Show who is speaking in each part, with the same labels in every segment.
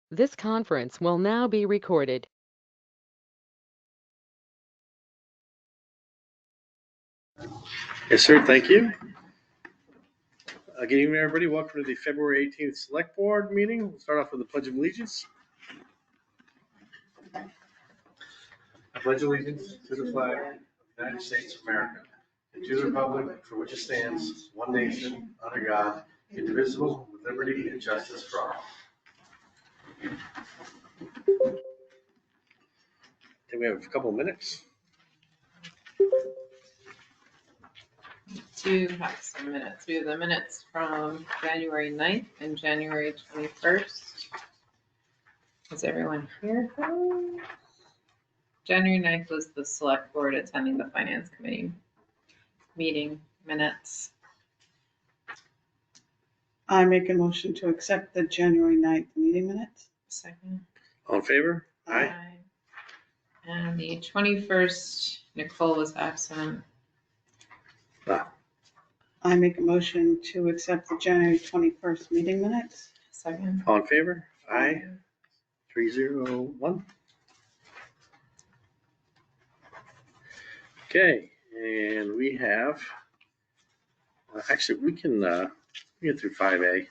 Speaker 1: This conference will now be recorded.
Speaker 2: Yes, sir. Thank you. Good evening, everybody. Welcome to the February 18th Select Board meeting. We'll start off with the Pledge of Allegiance. I pledge allegiance to the flag of the United States of America and to the republic for which it stands, one nation, under God, indivisible, with liberty and justice for all. Okay, we have a couple of minutes.
Speaker 3: To have some minutes. We have the minutes from January 9th and January 21st. Is everyone here? January 9th was the select board attending the finance committee meeting minutes.
Speaker 4: I make a motion to accept the January 9th meeting minutes.
Speaker 3: Second.
Speaker 2: All in favor? Aye.
Speaker 3: And the 21st, Nicole was absent.
Speaker 4: I make a motion to accept the January 21st meeting minutes.
Speaker 3: Second.
Speaker 2: All in favor? Aye. 301. Okay, and we have, actually, we can get through 5A.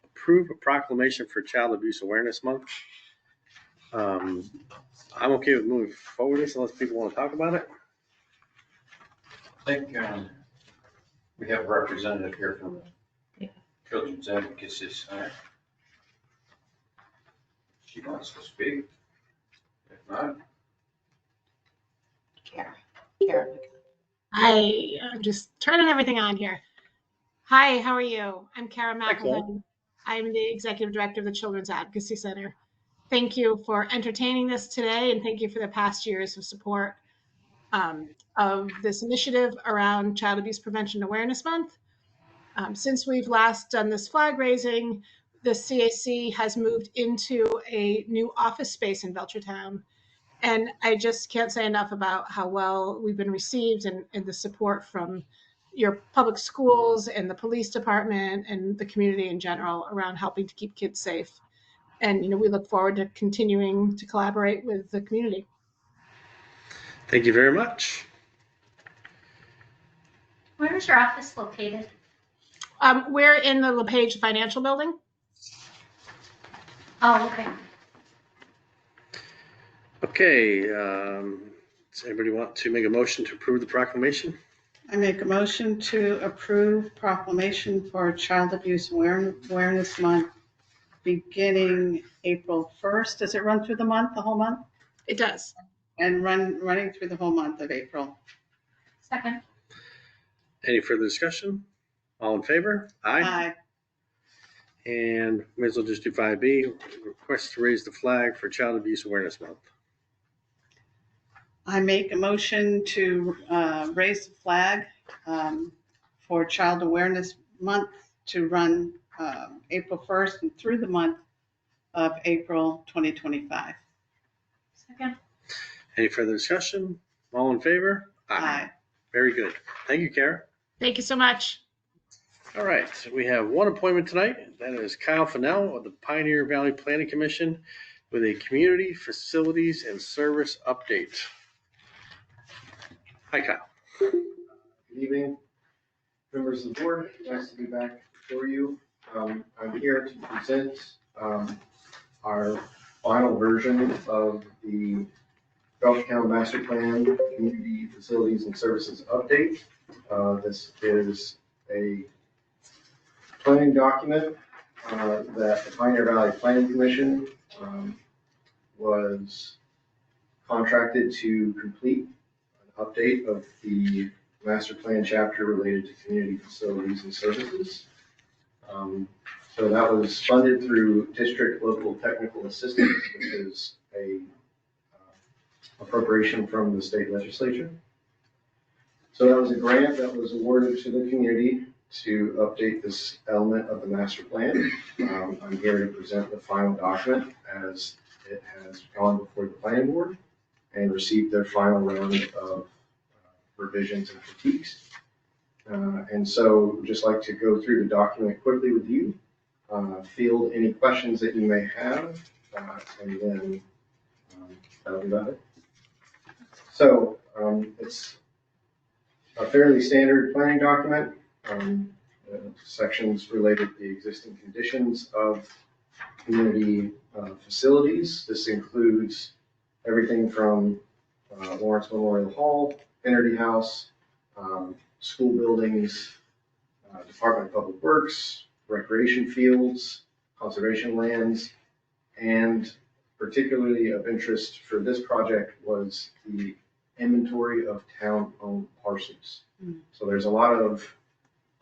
Speaker 2: Approve a proclamation for Child Abuse Awareness Month. I'm okay with moving forward this unless people want to talk about it.
Speaker 5: I think we have a representative here from Children's Advocacy Center. She wants to speak. If not,
Speaker 3: Karen.
Speaker 6: I'm just turning everything on here. Hi, how are you? I'm Kara
Speaker 2: Hi, Kara.
Speaker 6: McElhenney. I'm the Executive Director of the Children's Advocacy Center. Thank you for entertaining this today, and thank you for the past years of support of this initiative around Child Abuse Prevention Awareness Month. Since we've last done this flag raising, the CAC has moved into a new office space in Belchertown. And I just can't say enough about how well we've been received and the support from your public schools and the police department and the community in general around helping to keep kids safe. And, we look forward to continuing to collaborate with the community.
Speaker 2: Thank you very much.
Speaker 7: Where is your office located?
Speaker 6: We're in the LePage Financial Building.
Speaker 7: Oh, okay.
Speaker 2: Okay, does anybody want to make a motion to approve the proclamation?
Speaker 4: I make a motion to approve proclamation for Child Abuse Awareness Month beginning April 1st. Does it run through the month, the whole month?
Speaker 6: It does.
Speaker 4: And running through the whole month of April.
Speaker 7: Second.
Speaker 2: Any further discussion? All in favor?
Speaker 4: Aye.
Speaker 2: And may as well just do 5B, request to raise the flag for Child Abuse Awareness Month.
Speaker 4: I make a motion to raise the flag for Child Awareness Month to run April 1st and through the month of April 2025.
Speaker 7: Second.
Speaker 2: Any further discussion? All in favor?
Speaker 4: Aye.
Speaker 2: Very good. Thank you, Kara.
Speaker 6: Thank you so much.
Speaker 2: All right, so we have one appointment tonight. That is Kyle Finnell of the Pioneer Valley Planning Commission with a community facilities and service update. Hi, Kyle.
Speaker 8: Good evening, members of the board. Nice to be back before you. I'm here to present our final version of the Belchertown Master Plan Community Facilities and Services Update. This is a planning document that the Pioneer Valley Planning Commission was contracted to complete an update of the master plan chapter related to community facilities and services. So that was funded through District Local Technical Assistance, which is a appropriation from the state legislature. So that was a grant that was awarded to the community to update this element of the master plan. I'm here to present the final document as it has gone before the planning board and received their final round of revisions and critiques. And so just like to go through the document quickly with you. field any questions that you may have, and then that'll be about it. So it's a fairly standard planning document. Sections related to the existing conditions of community facilities. This includes everything from Lawrence Memorial Hall, Kennedy House, school buildings, Department of Public Works, recreation fields, conservation lands, and particularly of interest for this project was the inventory of town-owned parcels. So there's a lot of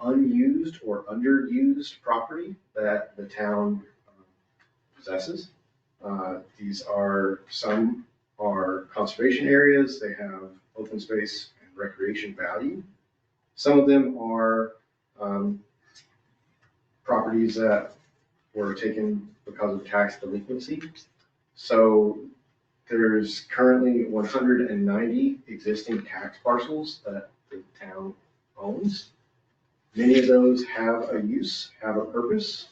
Speaker 8: unused or underused property that the town possesses. Some are conservation areas. They have open space and recreation value. Some of them are properties that were taken because of tax delinquency. So there's currently 190 existing tax parcels that the town owns. Many of those have a use, have a purpose,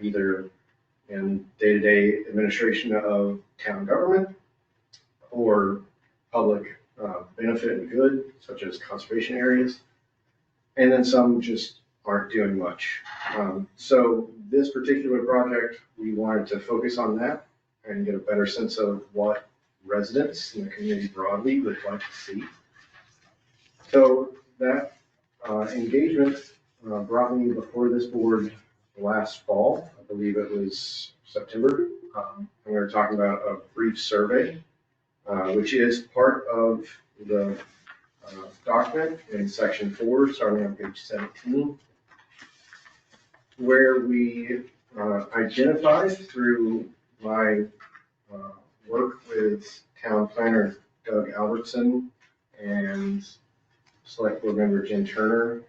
Speaker 8: either in day-to-day administration of town government or public benefit and good, such as conservation areas. And then some just aren't doing much. So this particular project, we wanted to focus on that and get a better sense of what residents in the community broadly would like to see. So that engagement brought me before this board last fall. I believe it was September. And we were talking about a brief survey, which is part of the document in section 4, starting on page 17, where we identified through my work with town planner Doug Albertson and select board member Jen Turner,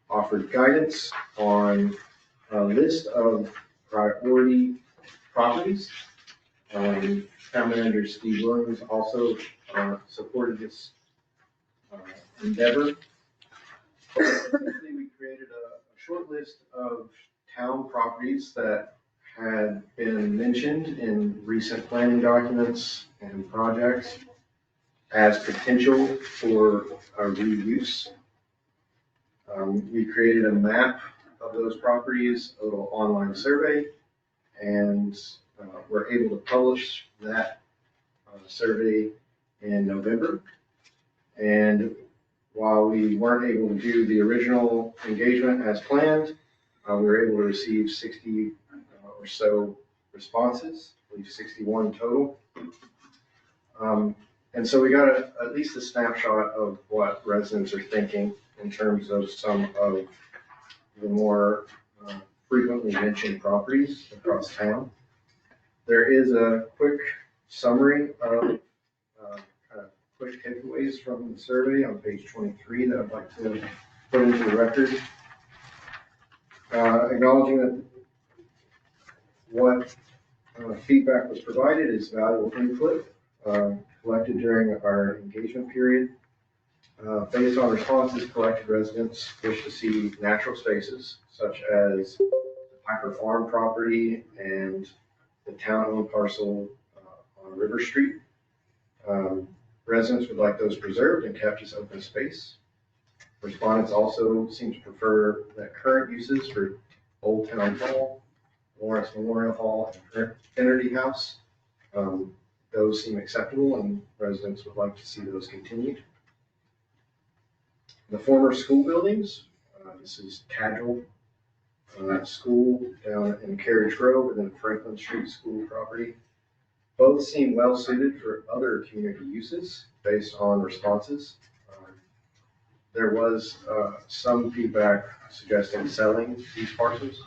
Speaker 8: offered guidance on a list of priority properties. Town manager Steve Williams also supported this endeavor. We created a short list of town properties that had been mentioned in recent planning documents and projects as potential for a reuse. We created a map of those properties, a little online survey, and we're able to publish that survey in November. And while we weren't able to do the original engagement as planned, we were able to receive 60 or so responses, I believe 61 total. And so we got at least a snapshot of what residents are thinking in terms of some of the more frequently mentioned properties across town. There is a quick summary of kind of quick takeaways from the survey on page 23 that I'd like to put into the record. Acknowledging that what feedback was provided is valuable input collected during our engagement period. Based on responses collected, residents wish to see natural spaces such as the Piper Farm property and the town-owned parcel on River Street. Residents would like those preserved and kept as open space. Respondents also seem to prefer that current uses for Old Town Hall, Lawrence Memorial Hall, and Kennedy House, those seem acceptable and residents would like to see those continued. The former school buildings, this is Cadgel School down in Carriage Grove and then Franklin Street School property. Both seem well suited for other community uses based on responses. There was some feedback suggesting selling these parcels.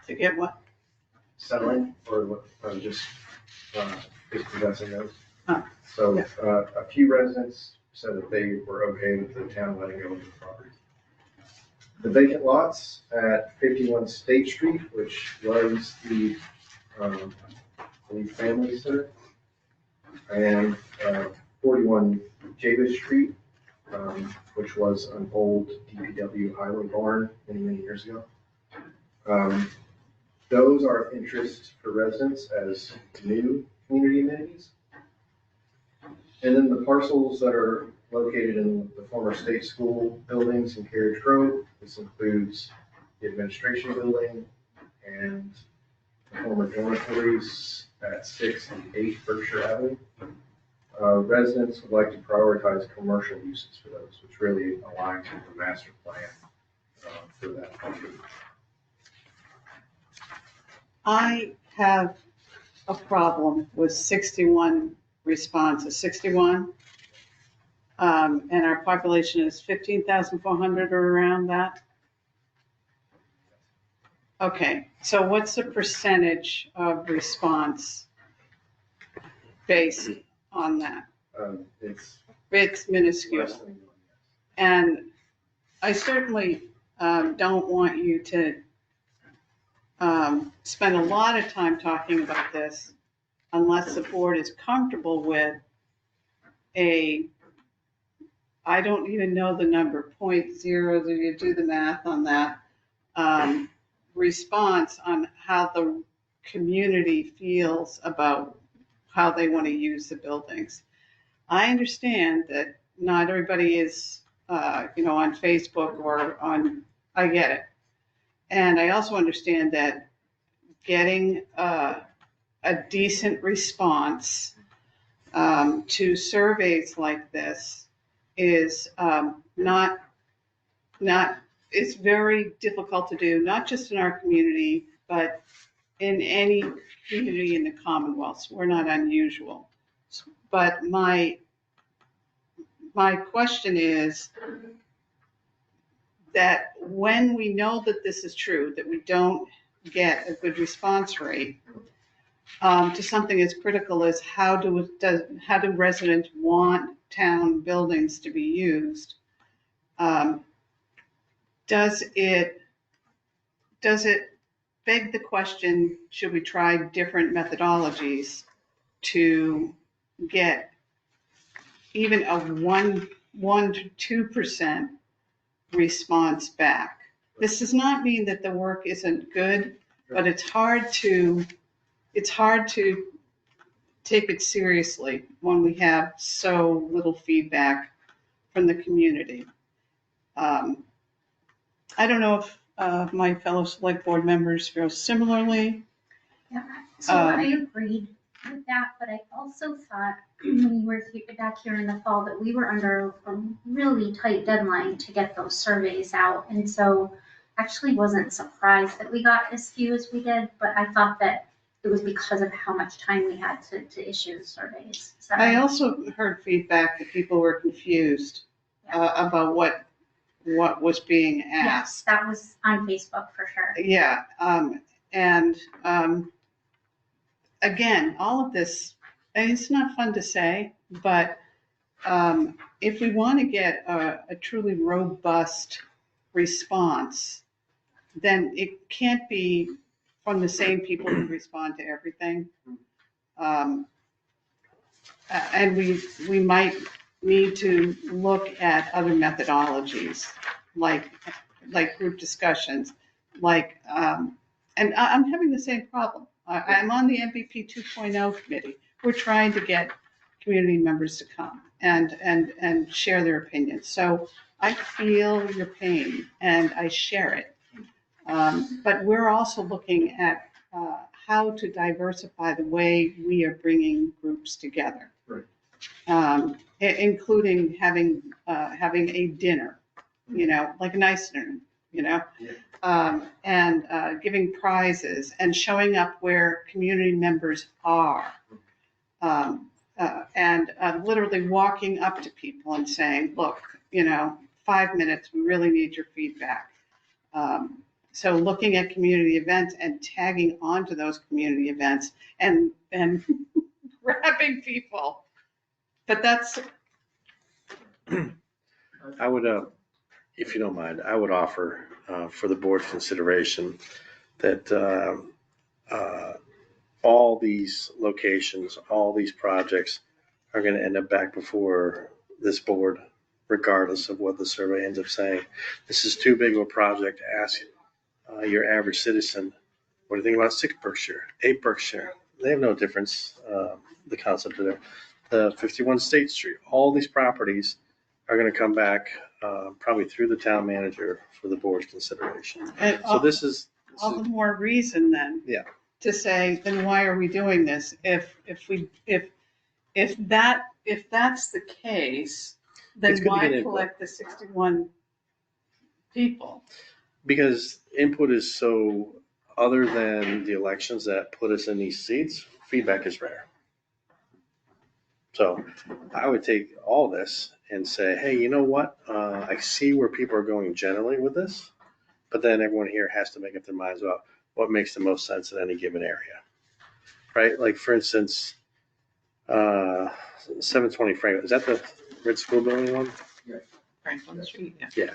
Speaker 4: To get what?
Speaker 8: Selling or just dispossessing those.
Speaker 4: Oh,
Speaker 8: So
Speaker 4: yeah.
Speaker 8: A few residents said that they were okay with the town letting go of the property. The vacant lots at 51 State Street, which was the I believe family center, and 41 Javis Street, which was an old DPW highway barn many, many years ago. Those are of interest for residents as new community amenities. And then the parcels that are located in the former state school buildings in Carriage Grove, this includes the administration building and the former dormitories at 6 and 8 Berkshire Avenue. Residents would like to prioritize commercial uses for those, which really aligns with the master plan for that country.
Speaker 4: I have a problem with 61 responses, 61. And our population is 15,400 or around that. Okay, so what's the percentage of response based on that?
Speaker 8: It's
Speaker 4: It's minuscule.
Speaker 8: less than 1.
Speaker 4: And I certainly don't want you to spend a lot of time talking about this unless the board is comfortable with I don't even know the number, 0.0, you do the math on that, response on how the community feels about how they want to use the buildings. I understand that not everybody is, on Facebook or I get it. And I also understand that getting a decent response to surveys like this is it's very difficult to do, not just in our community, but in any community in the Commonwealth. We're not unusual. But my question is that when we know that this is true, that we don't get a good response rate to something as critical as how do residents want town buildings to be used, does it beg the question, should we try different methodologies to get even a 1 to 2% response back? This does not mean that the work isn't good, but it's hard to take it seriously when we have so little feedback from the community. I don't know if my fellow select board members feel similarly.
Speaker 7: Yeah, so I agreed with that, but I also thought when we were back here in the fall that we were under a really tight deadline to get those surveys out. And so actually wasn't surprised that we got as few as we did, but I thought that it was because of how much time we had to issue the surveys. So
Speaker 4: I also heard feedback that people were confused about what was being
Speaker 7: yes,
Speaker 4: asked.
Speaker 7: that was on Facebook for sure.
Speaker 4: Yeah, again, all of this, and it's not fun to say, but if we want to get a truly robust response, then it can't be from the same people who respond to everything. And we might need to look at other methodologies, like group discussions, and I'm having the same problem. I'm on the MVP 2.0 committee. We're trying to get community members to come and share their opinions. So I feel your pain and I share it. But we're also looking at how to diversify the way we are bringing groups together.
Speaker 8: Right.
Speaker 4: Including having a dinner, like a nice dinner, and giving prizes and showing up where community members are, and literally walking up to people and saying, look, 5 minutes, we really need your feedback. So looking at community events and tagging onto those community events and grabbing people. But that's.
Speaker 2: I would, if you don't mind, I would offer for the board's consideration that all these locations, all these projects are going to end up back before this board, regardless of what the survey ends up saying. This is too big of a project to ask your average citizen, what do you think about 6 Berkshire, 8 Berkshire? They have no difference, the concept of the 51 State Street. All these properties are going to come back probably through the town manager for the board's consideration.
Speaker 4: And
Speaker 2: So this is,
Speaker 4: all the more reason then.
Speaker 2: Yeah.
Speaker 4: To say, then why are we doing this? If that's the case, then
Speaker 2: It's good to
Speaker 4: why
Speaker 2: get input.
Speaker 4: collect the 61 people?
Speaker 2: because input is so, other than the elections that put us in these seats, feedback is rare. So I would take all this and say, hey, you know what? I see where people are going generally with this, but then everyone here has to make up their minds about what makes the most sense in any given area, right? Like for instance, 720 Franklin, is that the Red School Building one?
Speaker 3: Franklin Street, yeah.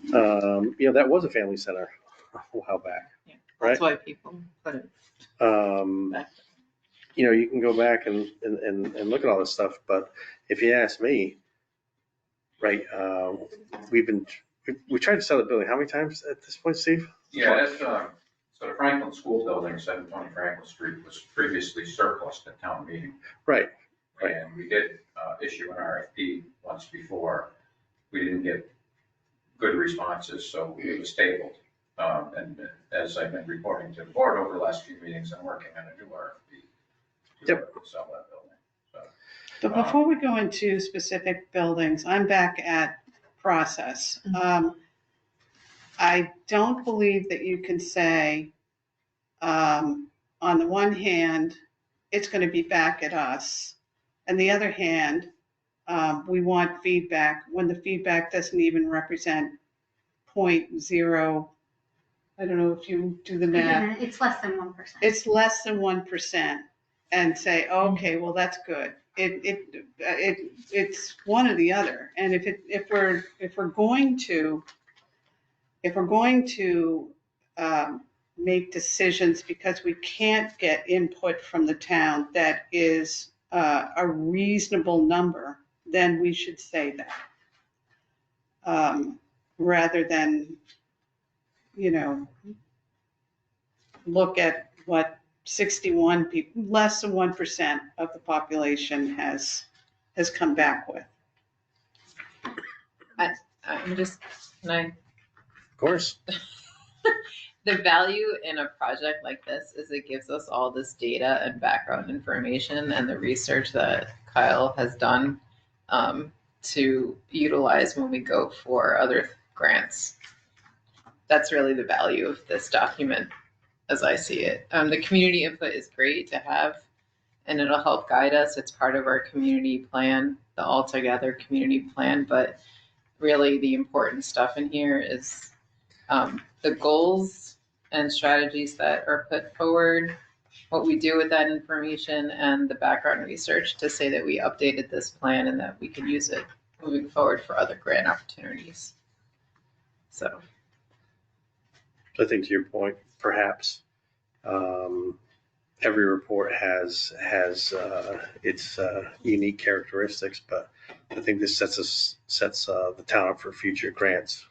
Speaker 2: Yeah. That was a family center a while back.
Speaker 3: Yeah,
Speaker 2: right?
Speaker 3: That's why people put it back.
Speaker 2: You can go back and look at all this stuff, but if you ask me, right, we tried to sell the building how many times at this point, Steve?
Speaker 5: Yeah, that's, so the Franklin School Building, 720 Franklin Street, was previously surplus at town meeting.
Speaker 2: Right. Right.
Speaker 5: And we did issue an RFP once before. We didn't get good responses, so it was tabled. And as I've been reporting to the board over the last few meetings, I'm working on a new RFP to sell that building. So,
Speaker 4: But before we go into specific buildings, I'm back at process. I don't believe that you can say, on the one hand, it's going to be back at us. On the other hand, we want feedback when the feedback doesn't even represent 0.0. I don't know if you do the math.
Speaker 7: It's less than 1%.
Speaker 4: It's less than 1%, and say, okay, well, that's good. It's one or the other. And if we're going to make decisions because we can't get input from the town that is a reasonable number, then we should say that, rather than look at what 61 people, less than 1% of the population has come back with.
Speaker 3: I'm just, can I?
Speaker 2: Of course.
Speaker 3: The value in a project like this is it gives us all this data and background information and the research that Kyle has done to utilize when we go for other grants. That's really the value of this document as I see it. The community input is great to have, and it'll help guide us. It's part of our community plan, the All Together community plan, but really the important stuff in here is the goals and strategies that are put forward, what we do with that information, and the background research to say that we updated this plan and that we can use it moving forward for other grant opportunities. So
Speaker 2: I think to your point, perhaps every report has its unique characteristics, but I think this sets the town up for future grants.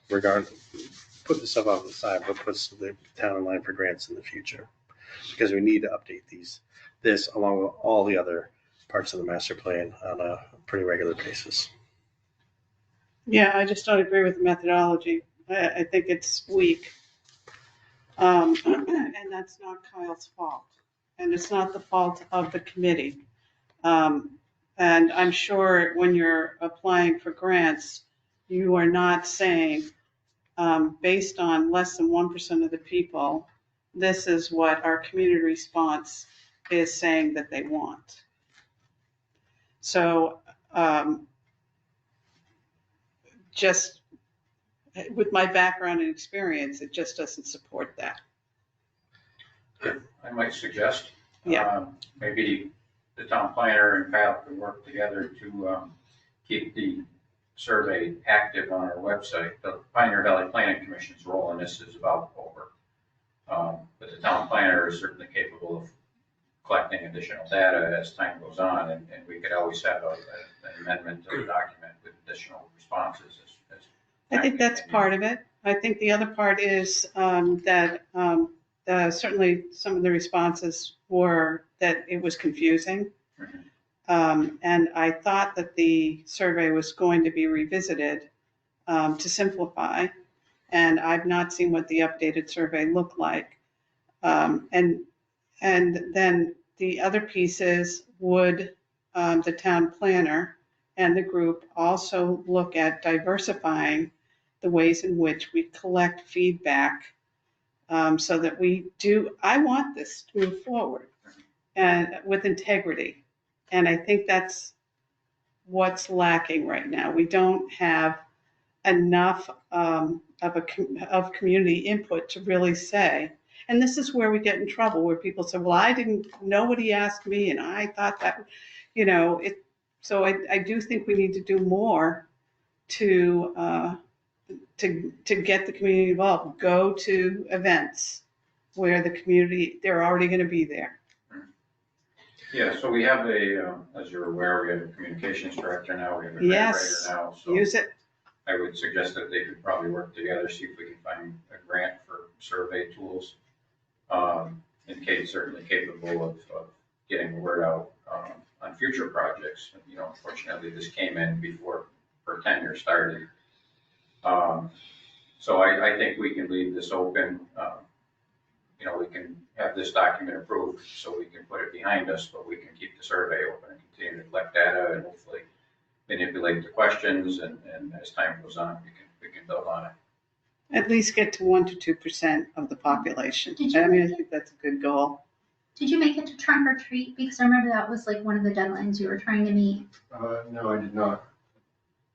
Speaker 2: Put this stuff off the side, but puts the town in line for grants in the future, because we need to update this along with all the other parts of the master plan on a pretty regular basis.
Speaker 4: Yeah, I just don't agree with the methodology. I think it's weak. And that's not Kyle's fault. And it's not the fault of the committee. And I'm sure when you're applying for grants, you are not saying, based on less than 1% of the people, this is what our community response is saying that they want. So just with my background and experience, it just doesn't support that.
Speaker 5: I might suggest,
Speaker 4: Yeah.
Speaker 5: maybe the town planner and Kyle could work together to keep the survey active on our website. The Pioneer Valley Planning Commission's role in this is about over. But the town planner is certainly capable of collecting additional data as time goes on, and we could always have an amendment to the document with additional responses.
Speaker 4: I think that's part of it. I think the other part is that certainly some of the responses were that it was confusing. And I thought that the survey was going to be revisited to simplify. And I've not seen what the updated survey looked like. And then the other piece is, would the town planner and the group also look at diversifying the ways in which we collect feedback so that I want this to move forward and with integrity. And I think that's what's lacking right now. We don't have enough of community input to really say. And this is where we get in trouble, where people say, well, nobody asked me, and I thought that, so I do think we need to do more to get the community involved. Go to events where the community, they're already going to be there.
Speaker 5: Yeah, so we have as you're aware, we have a communications director now, we have a grant writer
Speaker 4: Yes,
Speaker 5: now. So
Speaker 4: use it.
Speaker 5: I would suggest that they could probably work together, see if we can find a grant for survey tools. And Kate's certainly capable of getting the word out on future projects. Unfortunately, this came in before her tenure started. So I think we can leave this open. We can have this document approved so we can put it behind us, but we can keep the survey open and continue to collect data and hopefully manipulate the questions. And as time goes on, we can build on it.
Speaker 4: At least get to 1 to 2% of the population. I think that's a good goal.
Speaker 7: Did you make it to trunk or treat? Because I remember that was like one of the deadlines you were trying to meet.
Speaker 8: No, I did not.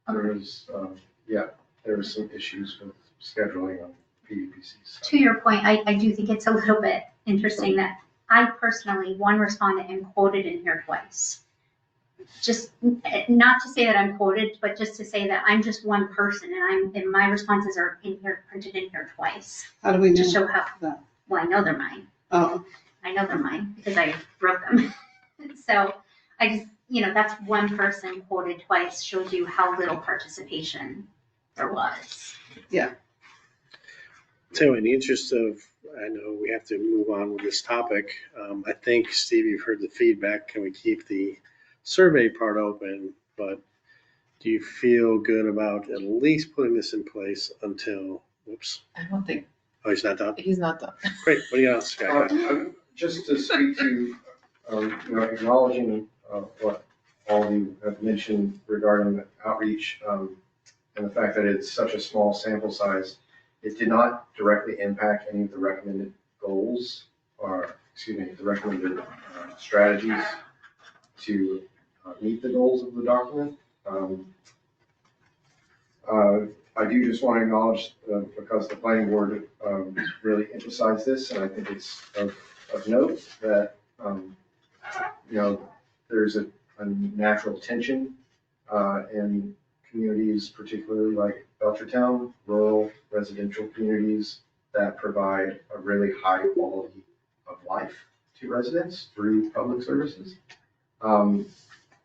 Speaker 8: There was some issues with scheduling on PVPCs.
Speaker 7: To your point, I do think it's a little bit interesting that I personally, one respondent and quoted in here twice. Just not to say that I'm quoted, but just to say that I'm just one person and my responses are printed in here twice.
Speaker 4: How do we know
Speaker 7: to show how?
Speaker 4: that?
Speaker 7: Well, I know they're mine.
Speaker 4: Oh,
Speaker 7: I know they're mine because I wrote them. So I just, that's one person quoted twice, shows you how little participation there was.
Speaker 4: yeah.
Speaker 9: So in the interest of, I know we have to move on with this topic. I think, Steve, you've heard the feedback. Can we keep the survey part open? But do you feel good about at least putting this in place until, whoops.
Speaker 3: I don't think
Speaker 9: Oh, he's not done?
Speaker 3: he's not done.
Speaker 9: Great. What do you else, Scott?
Speaker 8: Just to speak to, acknowledging what all of you have mentioned regarding the outreach and the fact that it's such a small sample size, it did not directly impact any of the recommended goals the recommended strategies to meet the goals of the document. I do just want to acknowledge, because the planning board really emphasized this, and I think it's of note that, there's a natural tension in communities, particularly like Belchertown, rural residential communities that provide a really high quality of life to residents through public services,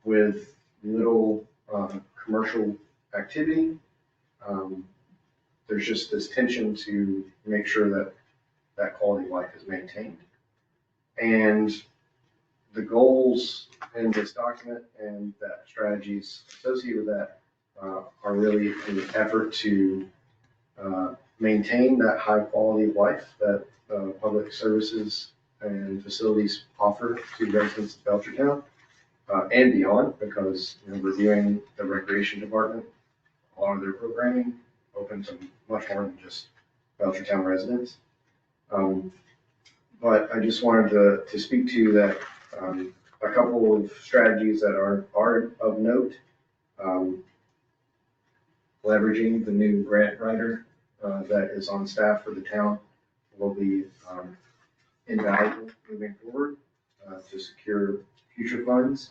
Speaker 8: with little commercial activity. There's just this tension to make sure that that quality of life is maintained. And the goals in this document and that strategies associated with that are really an effort to maintain that high quality of life that public services and facilities offer to residents of Belchertown and beyond, because reviewing the recreation department, a lot of their programming open to much more than just Belchertown residents. But I just wanted to speak to that, a couple of strategies that are of note. Leveraging the new grant writer that is on staff for the town will be invaluable moving forward to secure future funds.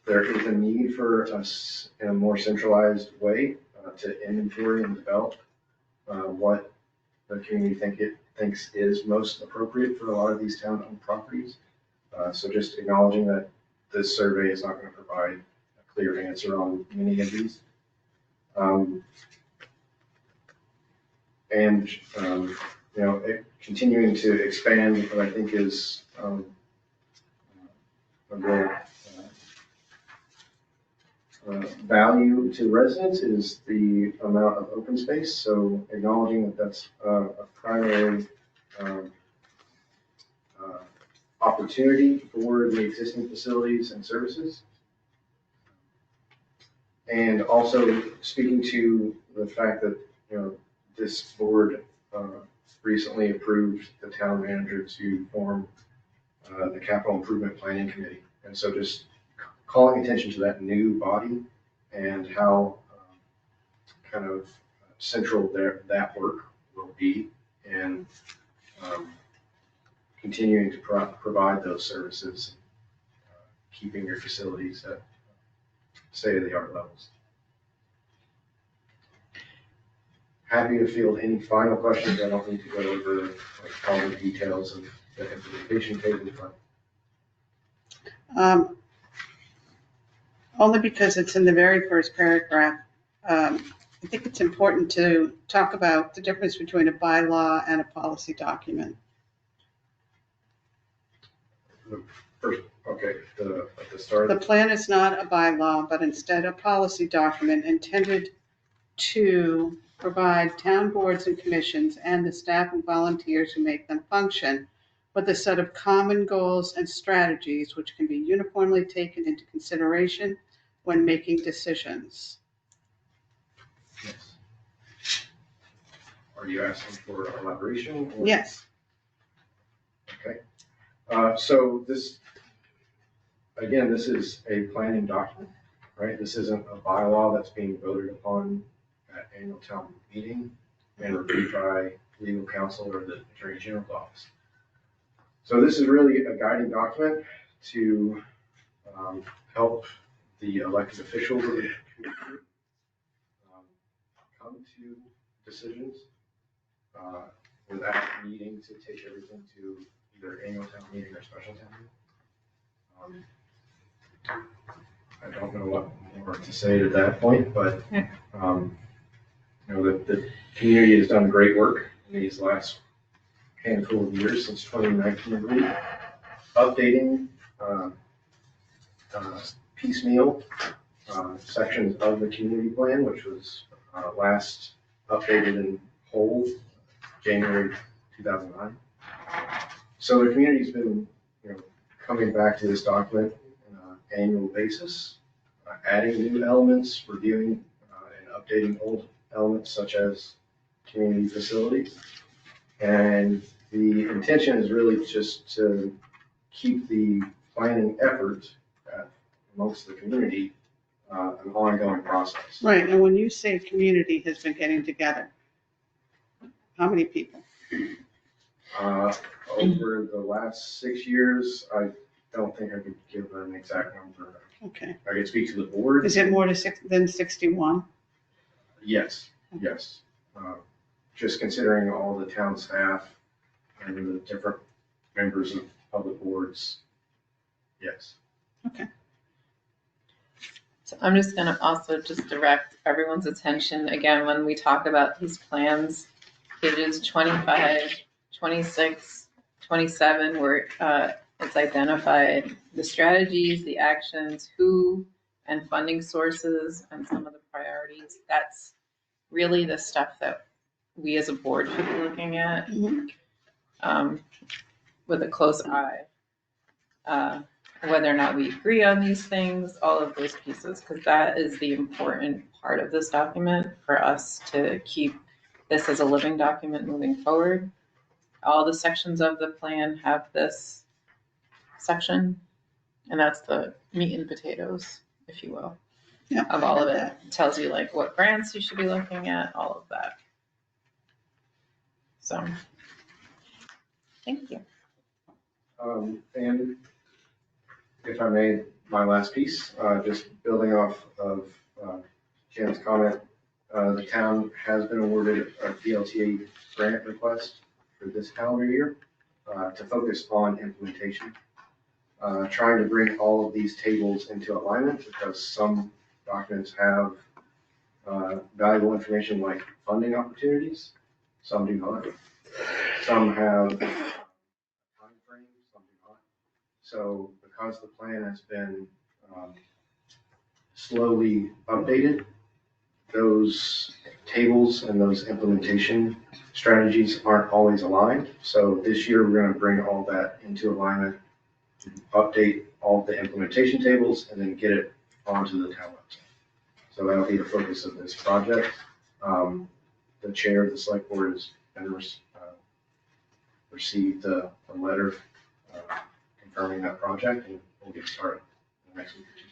Speaker 8: There is a need for us in a more centralized way to inventory and develop what the community thinks is most appropriate for a lot of these town-owned properties. So just acknowledging that this survey is not going to provide a clear answer on many of these. And, continuing to expand what I think is a real value to residents is the amount of open space. So acknowledging that that's a primary opportunity for the existing facilities and services. And also speaking to the fact that, this board recently approved the town manager to form the capital improvement planning committee. And so just calling attention to that new body and how kind of central that work will be, and continuing to provide those services, keeping your facilities at state-of-the-art levels. Happy to field any final questions. I don't need to go over all the details of the implementation table, but
Speaker 4: Only because it's in the very first paragraph. I think it's important to talk about the difference between a bylaw and a policy document.
Speaker 8: first, okay, at the start.
Speaker 4: The plan is not a bylaw, but instead a policy document intended to provide town boards and commissions and the staff and volunteers who make them function with a set of common goals and strategies which can be uniformly taken into consideration when making decisions.
Speaker 8: Yes. Are you asking for elaboration? Or?
Speaker 4: Yes.
Speaker 8: Okay. So this, again, this is a planning document, right? This isn't a bylaw that's being voted upon at annual town meeting and reviewed by legal counsel or the Attorney General's office. So this is really a guiding document to help the elected officials of the community come to decisions without needing to take everything to either annual town meeting or special town meeting. I don't know what more to say to that point, but the community has done great work in these last handful of years since 2019, I believe, updating piecemeal sections of the community plan, which was last updated in whole January 2009. So the community's been, coming back to this document on an annual basis, adding new elements, reviewing and updating old elements such as community facilities. And the intention is really just to keep the planning effort amongst the community an ongoing process.
Speaker 4: Right, and when you say community has been getting together, how many people?
Speaker 8: Over the last 6 years, I don't think I could give an exact number.
Speaker 4: Okay.
Speaker 8: I could speak to the board.
Speaker 4: Is it more than 61?
Speaker 8: Yes, yes. Just considering all the town staff and the different members of public boards, yes.
Speaker 4: Okay.
Speaker 3: So I'm just gonna also just direct everyone's attention, again, when we talk about these plans, pages 25, 26, 27, where it's identified the strategies, the actions, who, and funding sources, and some of the priorities. That's really the stuff that we as a board should be looking at with a close eye. Whether or not we agree on these things, all of those pieces, because that is the important part of this document for us to keep this as a living document moving forward. All the sections of the plan have this section, and that's the meat and potatoes, if you will, of all of it. It tells you like what grants you should be looking at, all of that. So, thank you.
Speaker 8: And if I may, my last piece, just building off of Jan's comment, the town has been awarded a PLTA grant request for this calendar year to focus on implementation, trying to bring all of these tables into alignment because some documents have valuable information like funding opportunities, some do not. Some have a time frame, some do not. So because the plan has been slowly updated, those tables and those implementation strategies aren't always aligned. So this year, we're going to bring all that into alignment, update all the implementation tables, and then get it onto the town website. So that'll be the focus of this project. The chair of the select board has received a letter confirming that project, and we'll get started in the next week or two.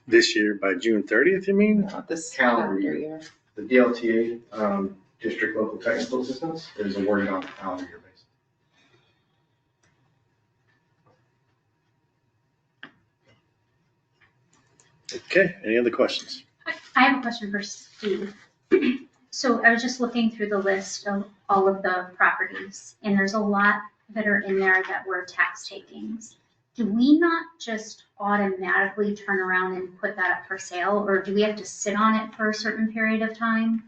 Speaker 9: This year by June 30th, you mean?
Speaker 3: Not this
Speaker 8: Calendar
Speaker 3: calendar
Speaker 8: year.
Speaker 3: year.
Speaker 8: The DLTA, District Local Technical Assistance, is awarded on a calendar year basis.
Speaker 9: Okay, any other questions?
Speaker 7: I have a question for Steve. So I was just looking through the list of all of the properties, and there's a lot that are in there that were tax takings. Do we not just automatically turn around and put that up for sale, or do we have to sit on it for a certain period of time?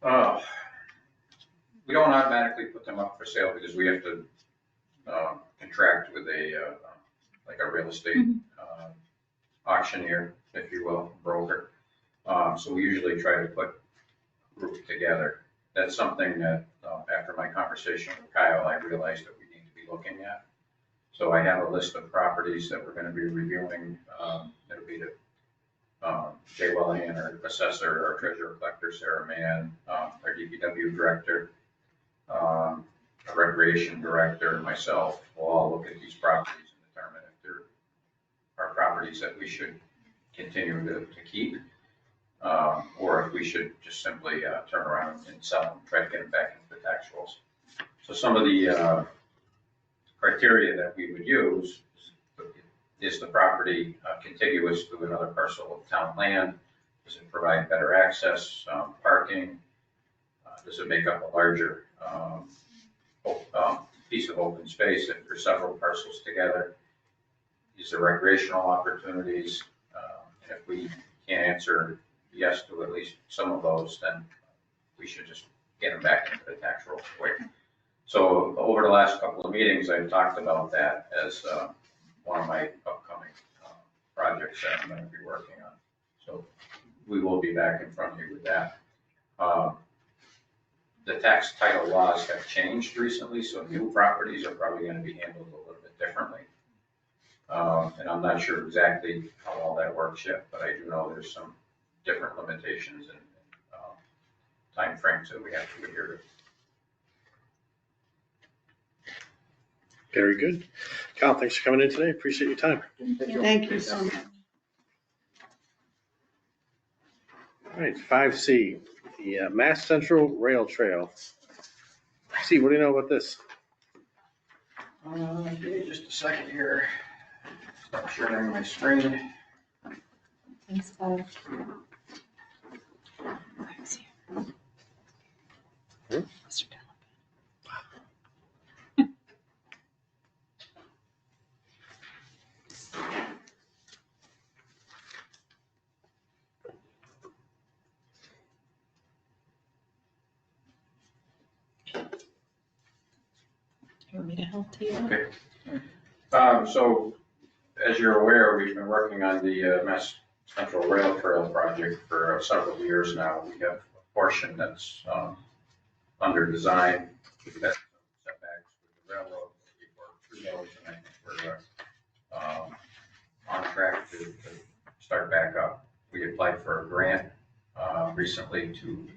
Speaker 5: We don't automatically put them up for sale because we have to contract with a, like a real estate auctioneer, if you will, broker. So we usually try to put a group together. That's something that, after my conversation with Kyle, I realized that we need to be looking at. So I have a list of properties that we're going to be reviewing. It'll be the Jay Wellahan, our assessor, our treasurer collector, Sarah Mann, our DPW director, a recreation director, and myself will all look at these properties and determine if there are properties that we should continue to keep, or if we should just simply turn around and sell them, try to get them back into the tax rolls. So some of the criteria that we would use is the property contiguous to another parcel of town land? Does it provide better access, parking? Does it make up a larger piece of open space if there's several parcels together? Is there recreational opportunities? And if we can't answer yes to at least some of those, then we should just get them back into the tax roll quick. So over the last couple of meetings, I've talked about that as one of my upcoming projects that I'm going to be working on. So we will be back in front of you with that. The tax title laws have changed recently, so new properties are probably going to be handled a little bit differently. And I'm not sure exactly how all that works yet, but I do know there's some different limitations and timeframes that we have to adhere to.
Speaker 9: Very good. Kyle, thanks for coming in today. Appreciate your time.
Speaker 4: Thank you so much.
Speaker 9: All right, 5C, the Mass Central Rail Trail. See, what do you know about this?
Speaker 5: Give me just a second here. Stop sharing my screen.
Speaker 3: Thanks, Kyle. You want me to help you?
Speaker 5: Okay. So as you're aware, we've been working on the Mass Central Rail Trail project for several years now. We have a portion that's under design. We've got some setbacks with the railroad. We've worked through those, and I think we're on track to start back up. We applied for a grant recently to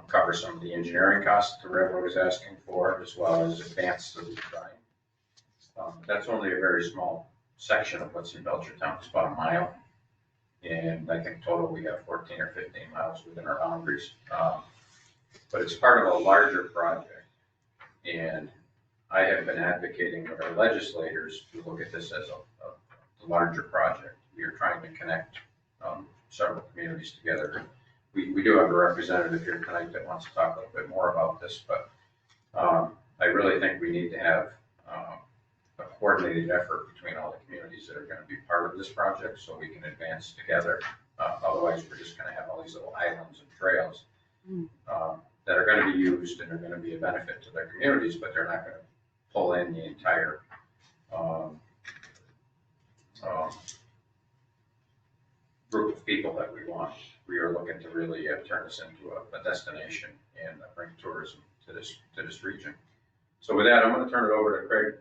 Speaker 5: cover some of the engineering costs the railroad is asking for, as well as advance the design. That's only a very small section of what's in Belchertown. It's about a mile. And I think total we have 14 or 15 miles within our boundaries. But it's part of a larger project. And I have been advocating with our legislators to look at this as a larger project. We are trying to connect several communities together. We do have a representative here tonight that wants to talk a little bit more about this, but I really think we need to have a coordinated effort between all the communities that are going to be part of this project so we can advance together. Otherwise, we're just going to have all these little islands and trails. that are going to be used and are going to be a benefit to their communities, but they're not going to pull in the entire um, group of people that we want. We are looking to really turn this into a destination and bring tourism to this region. So with that, I'm going to turn it over to Craig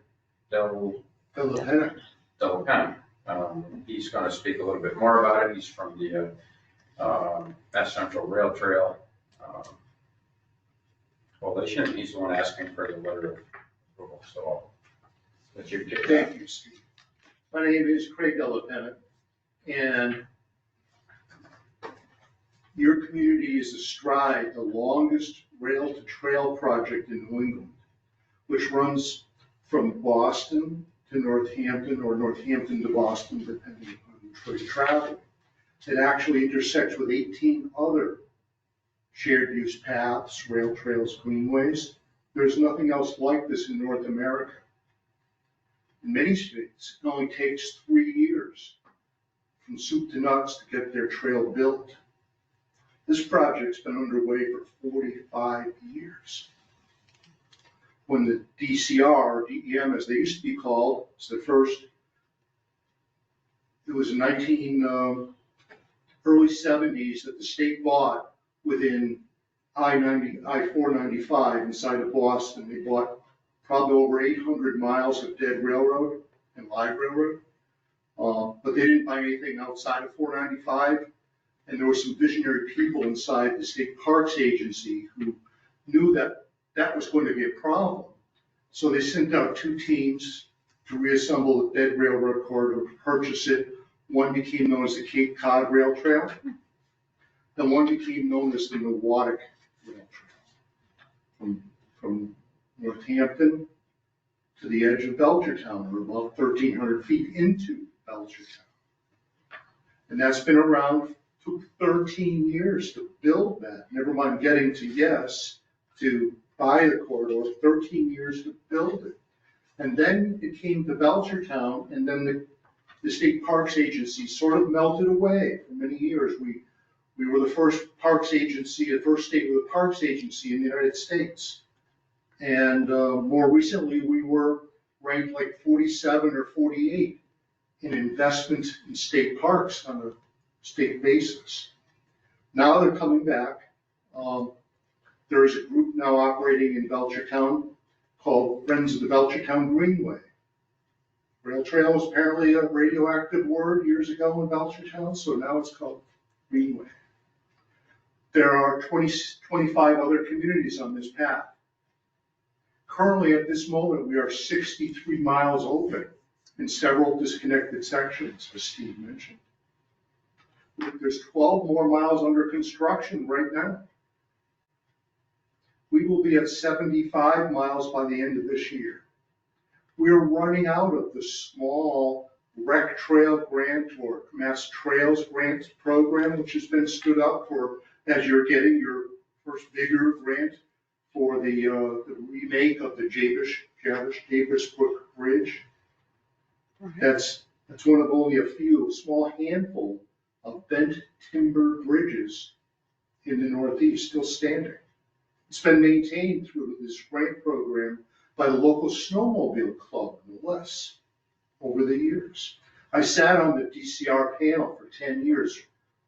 Speaker 5: Delapenna. He's going to speak a little bit more about it. He's from the Mass Central Rail Trail Coalition. He's the one asking for the letter of approval. So I'll let you take that.
Speaker 10: Thank you, Steve. My name is Craig Delapenna, and your community is astride the longest rail-to-trail project in New England, which runs from Boston to Northampton or Northampton to Boston, depending on which way you travel. It actually intersects with 18 other shared use paths, rail trails, greenways. There's nothing else like this in North America. In many states, it only takes 3 years from soup to nuts to get their trail built. This project's been underway for 45 years. When the DCR, or DEM as they used to be called, was the first, it was in early 70s that the state bought within I-495 inside of Boston. They bought probably over 800 miles of dead railroad and live railroad, but they didn't buy anything outside of 495. And there were some visionary people inside the State Parks Agency who knew that that was going to be a problem. So they sent out 2 teams to reassemble the dead railroad corridor, to purchase it. One became known as the Cape Cod Rail Trail, and one became known as the Neurotic Rail Trail. From Northampton to the edge of Belchertown, or about 1,300 feet into Belchertown. And that's been around. Took 13 years to build that, never mind getting to yes, to buy the corridor, 13 years to build it. And then it came to Belchertown, and then the State Parks Agency sort of melted away for many years. We were the first parks agency, the first state with a parks agency in the United States. And more recently, we were ranked like 47 or 48 in investment in state parks on a state basis. Now they're coming back. There is a group now operating in Belchertown called Friends of the Belchertown Greenway. Rail trail was apparently a radioactive word years ago in Belchertown, so now it's called Greenway. There are 25 other communities on this path. Currently, at this moment, we are 63 miles open in several disconnected sections, as Steve mentioned. There's 12 more miles under construction right now. We will be at 75 miles by the end of this year. We're running out of the small rec trail grant or mass trails grant program, which has been stood up for, as you're getting your first bigger grant for the remake of the Javis Brook Bridge. That's one of only a few, a small handful of bent timber bridges in the Northeast still standing. It's been maintained through this grant program by the local snowmobile club, no less, over the years. I sat on the DCR panel for 10 years,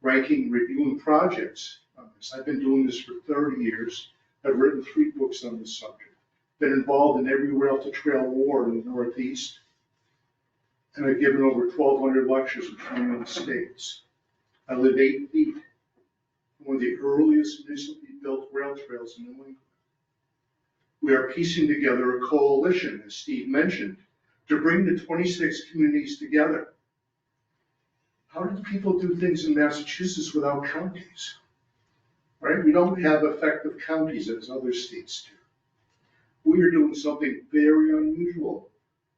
Speaker 10: ranking, reviewing projects on this. I've been doing this for 30 years. I've written 3 books on this subject. Been involved in every rail-to-trail war in the Northeast. And I've given over 1,200 lectures in 21 states. I live 8 feet from one of the earliest municipally built rail trails in New England. We are piecing together a coalition, as Steve mentioned, to bring the 26 communities together. How do people do things in Massachusetts without counties? Right? We don't have effective counties as other states do. We are doing something very unusual,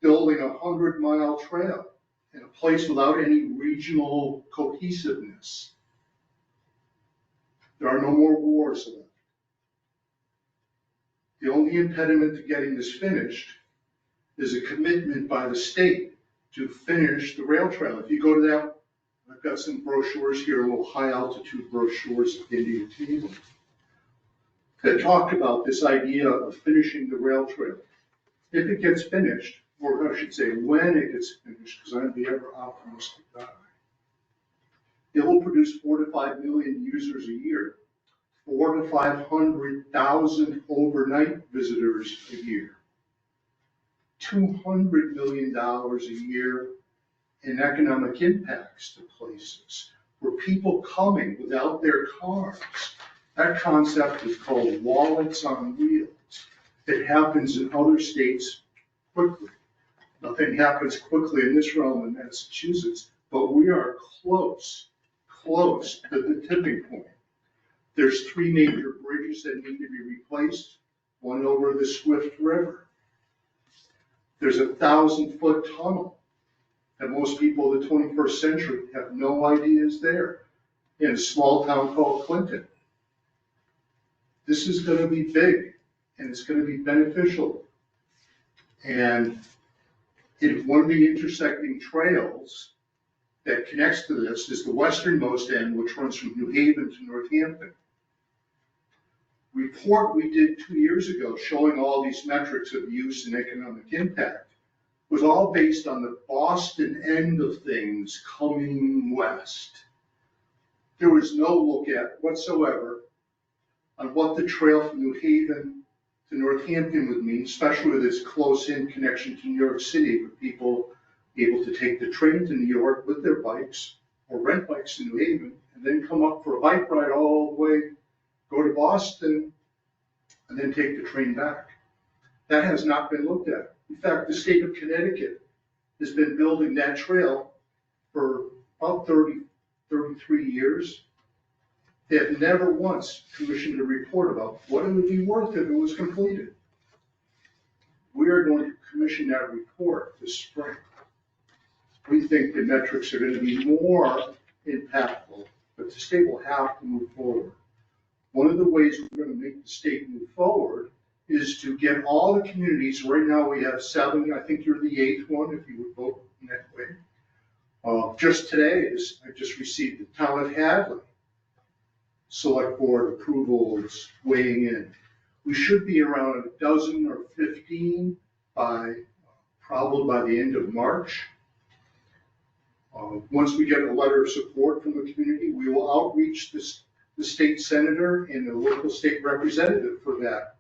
Speaker 10: building a 100-mile trail in a place without any regional cohesiveness. There are no more wars left. The only impediment to getting this finished is a commitment by the state to finish the rail trail. If you go to that, I've got some brochures here, little high altitude brochures at the end of your table. that talked about this idea of finishing the rail trail. If it gets finished, or I should say when it gets finished, because I'm the ever optimistic guy, it will produce 4 to 5 million users a year, 4 to 500,000 overnight visitors a year, $200 million a year in economic impacts to places where people coming without their cars. That concept is called wallets on wheels. It happens in other states quickly. Nothing happens quickly in this realm in Massachusetts, but we are close to the tipping point. There's 3 major bridges that need to be replaced, one over the Swift River. There's a 1,000-foot tunnel that most people of the 21st century have no idea is there in a small town called Clinton. This is going to be big, and it's going to be beneficial. And one of the intersecting trails that connects to this is the westernmost end, which runs from New Haven to Northampton. Report we did 2 years ago showing all these metrics of use and economic impact was all based on the Boston end of things coming west. There was no look at whatsoever on what the trail from New Haven to Northampton would mean, especially with its close-in connection to New York City, with people able to take the train to New York with their bikes or rent bikes to New Haven and then come up for a bike ride all the way, go to Boston, and then take the train back. That has not been looked at. In fact, the state of Connecticut has been building that trail for about 33 years. They have never once commissioned a report about what it would be worth if it was completed. We are going to commission that report this spring. We think the metrics are going to be more impactful, but the state will have to move forward. One of the ways we're going to make the state move forward is to get all the communities. Right now we have 7, I think you're the 8th one if you would vote in that way. Just today, I just received the town of Hadley select board approvals weighing in. We should be around a dozen or 15 probably by the end of March. Once we get a letter of support from the community, we will outreach the state senator and the local state representative for that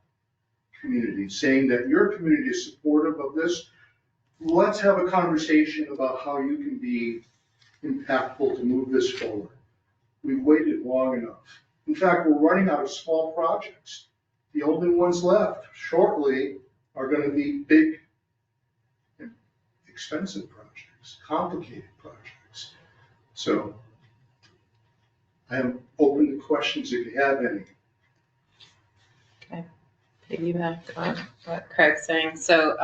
Speaker 10: community, saying that your community is supportive of this. Let's have a conversation about how you can be impactful to move this forward. We've waited long enough. In fact, we're running out of small projects. The only ones left shortly are going to be big, expensive projects, complicated projects. So I am open to questions if you have any.
Speaker 3: Okay, piggyback on what Craig's saying. So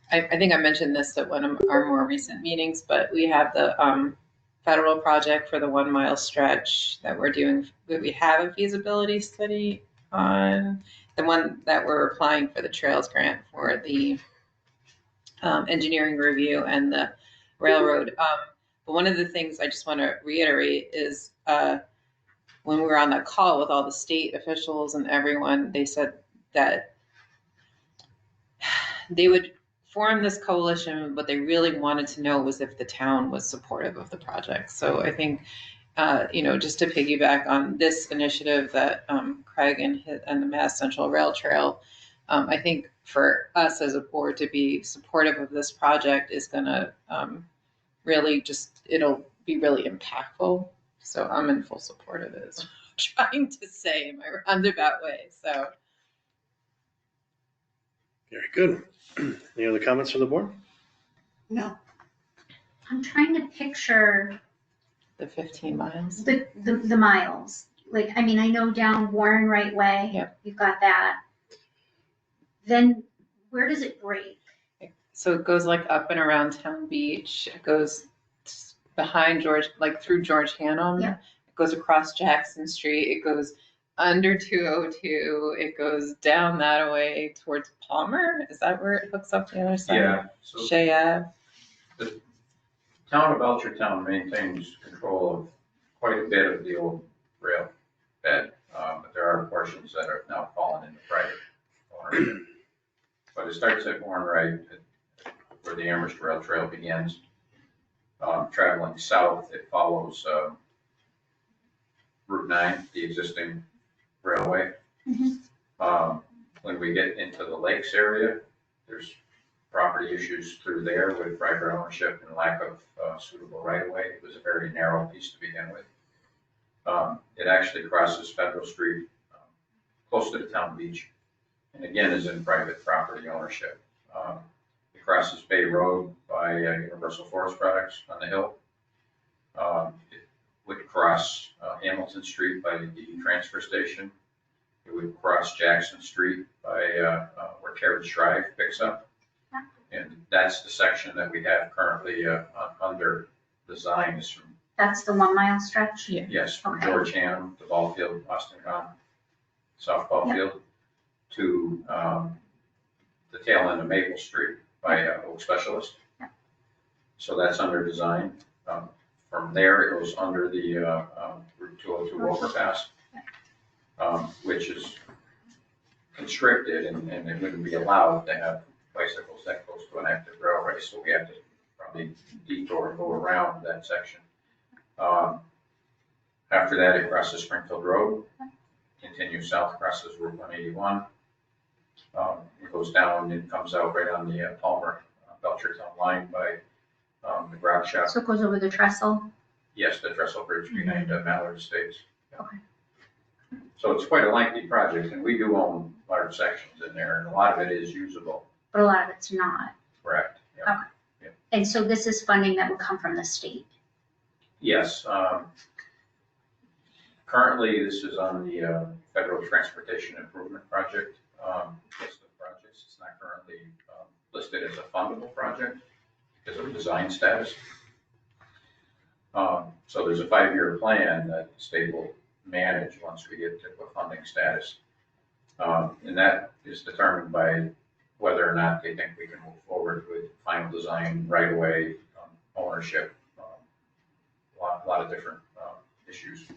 Speaker 3: I think I mentioned this at one of our more recent meetings, but we have the federal project for the 1 mile stretch that we're doing. We have a feasibility study on the one that we're applying for the trails grant for the engineering review and the railroad. But one of the things I just want to reiterate is when we were on that call with all the state officials and everyone, they said that they would form this coalition. What they really wanted to know was if the town was supportive of the project. So I think, just to piggyback on this initiative that Craig and the Mass Central Rail Trail, I think for us as a board to be supportive of this project is going to really it'll be really impactful. So I'm in full support of it, is what I'm trying to say in my roundabout way. So.
Speaker 9: Very good. Any other comments from the board?
Speaker 4: No.
Speaker 7: I'm trying to picture
Speaker 3: The 15 miles.
Speaker 7: the miles. Like, I mean, I know down Warren Right Way,
Speaker 3: Yep.
Speaker 7: you've got that. Then where does it break?
Speaker 3: So it goes like up and around Town Beach. It goes behind through George Hannum.
Speaker 7: Yeah.
Speaker 3: It goes across Jackson Street. It goes under 202. It goes down that way towards Palmer. Is that where it hooks up the other side?
Speaker 5: Yeah, so
Speaker 3: Shea Ave.
Speaker 5: the town of Belchertown maintains control of quite a bit of the old rail bed. but there are portions that have now fallen into private ownership. But it starts at Warrenright, where the Amherst Rail Trail begins. Traveling south, it follows Route 9, the existing railway. When we get into the lakes area, there's property issues through there with private ownership and lack of suitable right-of-way. It was a very narrow piece to begin with. It actually crosses Federal Street, close to the town beach, and again is in private property ownership. It crosses Bay Road by Universal Forest Products on the hill. It would cross Hamilton Street by the transfer station. It would cross Jackson Street by where Carriage Drive picks up. And that's the section that we have currently under design. Is from,
Speaker 7: That's the 1 mile stretch?
Speaker 5: yes, from
Speaker 7: Okay.
Speaker 5: Georgetown, the ball field, Austin Con, softball field, to the tail end of Maple Street by Oak Specialist. So that's under design. From there, it goes under the Route 202 overpass, which is constricted and it wouldn't be allowed to have bicycles that close to an active railway. So we have to probably detour and go around that section. After that, it crosses Springfield Road, continues south, crosses Route 181. It goes down and comes out right on the Palmer Belchertown line by the grog shop.
Speaker 7: So it goes over the trestle?
Speaker 5: Yes, the trestle bridge behind Mallard Estates.
Speaker 7: Okay.
Speaker 5: So it's quite a lengthy project, and we do own large sections in there, and a lot of it is usable.
Speaker 7: But a lot of it's not.
Speaker 5: Correct. Yeah.
Speaker 7: Okay. And so this is funding that would come from the state?
Speaker 5: Yes. Currently, this is on the Federal Transportation Improvement Project list of projects. It's not currently listed as a fundable project because of design status. So there's a 5-year plan that the state will manage once we get to a funding status. And that is determined by whether or not they think we can move forward with final design, right away, ownership, a lot of different issues,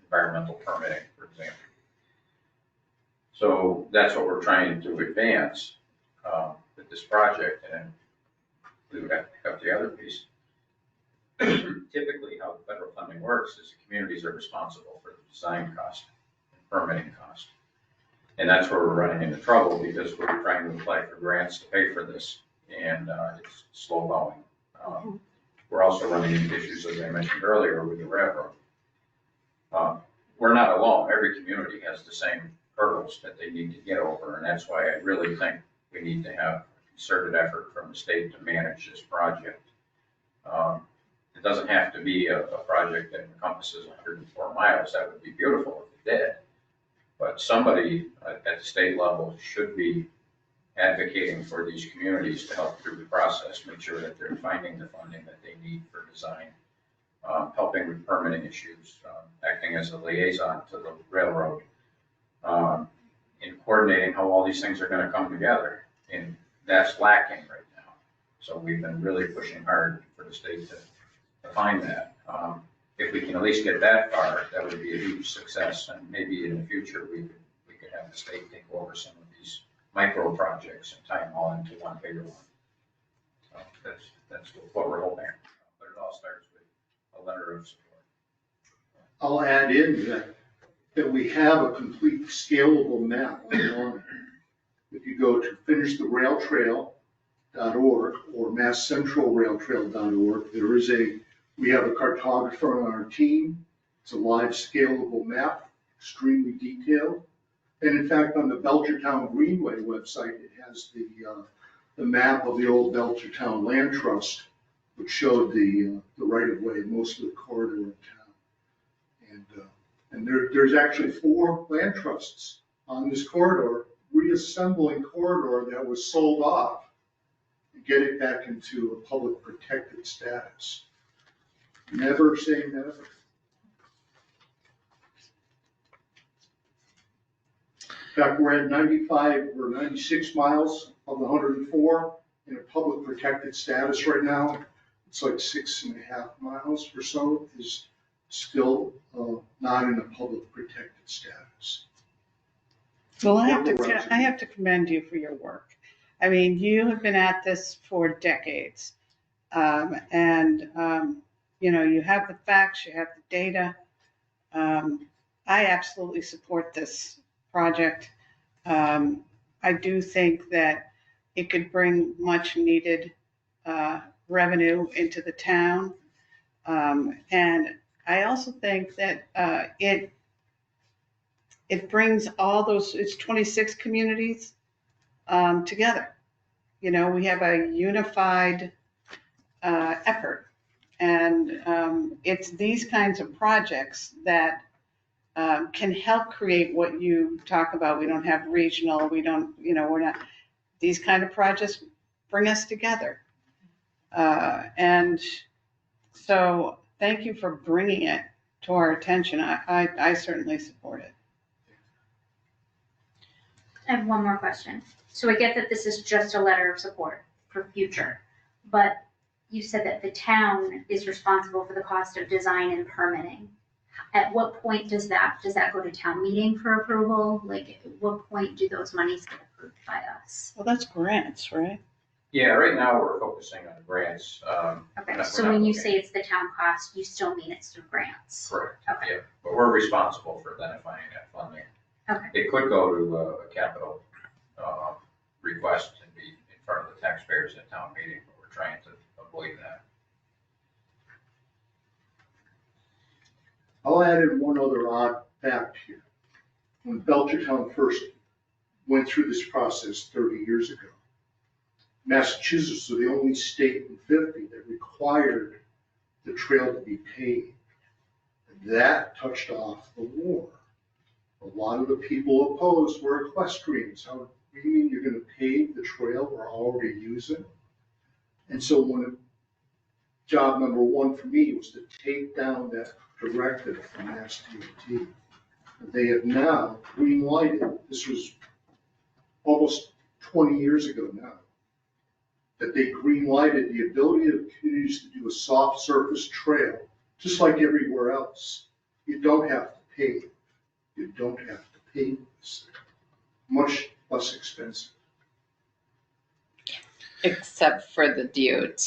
Speaker 5: environmental permitting, for example. So that's what we're trying to advance with this project, and we would have to pick up the other piece. Typically, how the federal funding works is the communities are responsible for the design cost and permitting cost. And that's where we're running into trouble because we're trying to apply for grants to pay for this, and it's slow going. We're also running into issues, as I mentioned earlier, with the railroad. We're not alone. Every community has the same hurdles that they need to get over, and that's why I really think we need to have a concerted effort from the state to manage this project. It doesn't have to be a project that encompasses 104 miles. That would be beautiful if it did. But somebody at the state level should be advocating for these communities to help through the process, make sure that they're finding the funding that they need for design, helping with permitting issues, acting as a liaison to the railroad, and coordinating how all these things are going to come together. And that's lacking right now. So we've been really pushing hard for the state to find that. If we can at least get that far, that would be a huge success. And maybe in the future, we could have the state take over some of these micro projects and tie them all into one bigger one. So that's what we're hoping. But it all starts with a letter of support.
Speaker 10: I'll add in that we have a complete scalable map. If you go to finishtherailtrail.org or masscentralrailtrail.org, we have a cartographer on our team. It's a live scalable map, extremely detailed. And in fact, on the Belchertown Greenway website, it has the map of the old Belchertown Land Trust, which showed the right-of-way, most of the corridor of town. And there's actually 4 land trusts on this corridor, reassembling corridor that was sold off and get it back into a public protected status. Never say never. In fact, we're at 95 or 96 miles of the 104 in a public protected status right now. It's like 6.5 miles or so is still not in a public protected status.
Speaker 4: Well, I have to commend you for your work. I mean, you have been at this for decades. You have the facts, you have the data. I absolutely support this project. I do think that it could bring much needed revenue into the town. And I also think that it brings all those, it's 26 communities together. We have a unified effort. And it's these kinds of projects that can help create what you talk about. We don't have regional, we're not, these kind of projects bring us together. And so thank you for bringing it to our attention. I certainly support it.
Speaker 7: I have one more question. So I get that this is just a letter of support for future, but you said that the town is responsible for the cost of design and permitting. At what point does that go to town meeting for approval? Like, at what point do those monies get approved by us?
Speaker 4: Well, that's grants, right?
Speaker 5: Yeah, right now we're focusing on grants.
Speaker 7: Okay, so when you say it's the town cost, you still mean it's through grants?
Speaker 5: Correct,
Speaker 7: Okay.
Speaker 5: yeah, but we're responsible for identifying that funding.
Speaker 7: Okay.
Speaker 5: It could go to a capital request and be in front of the taxpayers at town meeting, but we're trying to avoid that.
Speaker 10: I'll add in one other odd fact here. When Belchertown first went through this process 30 years ago, Massachusetts was the only state in 50 that required the trail to be paved. And that touched off the war. A lot of the people opposed were equestrians. How do you mean you're going to pave the trail we're already using? And so job number one for me was to take down that directive from Mass DOT. They have now green-lighted, this was almost 20 years ago now, that they green-lighted the ability of communities to do a soft surface trail, just like everywhere else. You don't have to pave. You don't have to pave this. Much less expensive.
Speaker 3: Except for the DOT,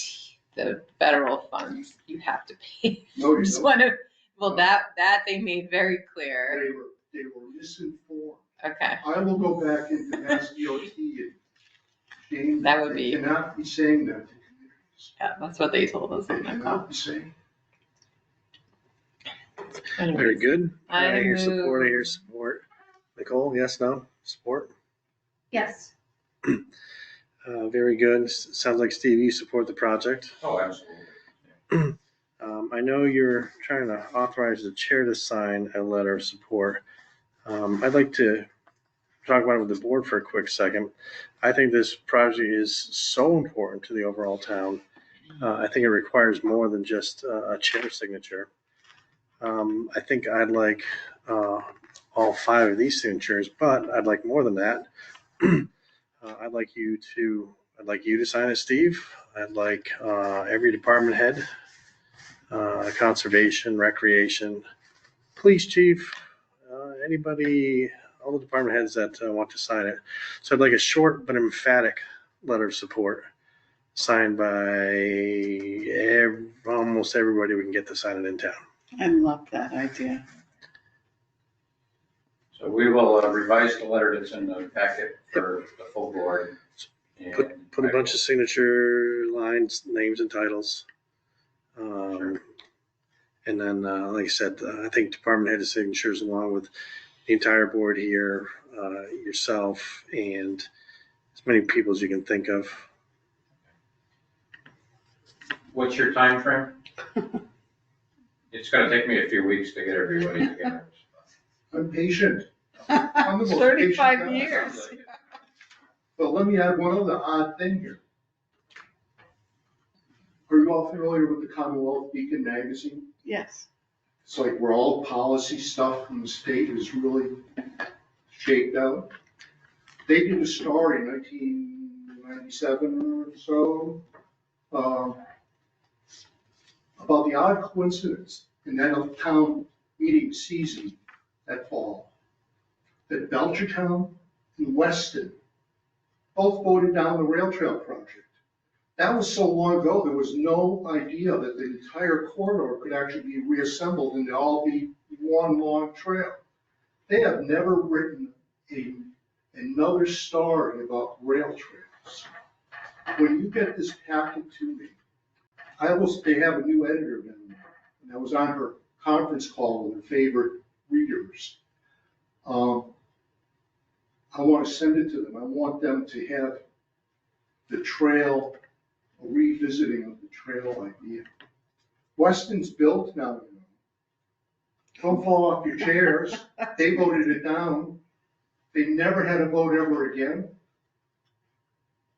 Speaker 3: the federal funds, you have to pay.
Speaker 10: No, you
Speaker 3: Just
Speaker 10: don't.
Speaker 3: want to, well, that they made very clear.
Speaker 10: They were misinformed.
Speaker 3: Okay,
Speaker 10: I will go back into Mass DOT and Shane,
Speaker 3: That would
Speaker 10: they
Speaker 3: be-
Speaker 10: cannot be saying that to communities.
Speaker 3: yeah, that's what they told us
Speaker 10: They
Speaker 3: on the
Speaker 10: cannot
Speaker 3: call.
Speaker 10: be saying.
Speaker 9: Very good.
Speaker 3: I
Speaker 9: I hear
Speaker 3: move-
Speaker 9: support, I hear support. Nicole, yes, no, support?
Speaker 7: Yes.
Speaker 9: Very good. Sounds like Steve, you support the project.
Speaker 5: Oh, absolutely.
Speaker 9: I know you're trying to authorize the chair to sign a letter of support. I'd like to talk about it with the board for a quick second. I think this project is so important to the overall town. I think it requires more than just a chair signature. I think I'd like all 5 of these signatures, but I'd like more than that. I'd like you to sign it, Steve. I'd like every department head, conservation, recreation, police chief, anybody, all the department heads that want to sign it. So I'd like a short but emphatic letter of support signed by almost everybody we can get to sign it in town.
Speaker 4: I love that idea.
Speaker 5: So we will revise the letter that's in the packet for the full board. And
Speaker 9: Put a bunch of signature lines, names and titles.
Speaker 5: Sure.
Speaker 9: And then, like I said, I think department head signatures along with the entire board here, yourself, and as many people as you can think of.
Speaker 5: What's your time frame? It's gonna take me a few weeks to get everybody together.
Speaker 10: I'm patient. I'm the most
Speaker 4: 35
Speaker 10: patient guy.
Speaker 4: years.
Speaker 10: But let me add one other odd thing here. Are you all familiar with the Commonwealth Beacon magazine?
Speaker 4: Yes.
Speaker 10: It's like where all policy stuff from the state is really shaped out. They did a story in 1997 or so about the odd coincidence in that town meeting season that fall, that Belchertown and Weston both voted down the rail trail project. That was so long ago, there was no idea that the entire corridor could actually be reassembled and all be one long trail. They have never written another story about rail trails. When you get this packet to me, they have a new editor down there, and I was on her conference call with her favorite readers. I want to send it to them. I want them to have the trail, a revisiting of the trail idea. Weston's built now, you know. Don't fall off your chairs. They voted it down. They never had a vote ever again,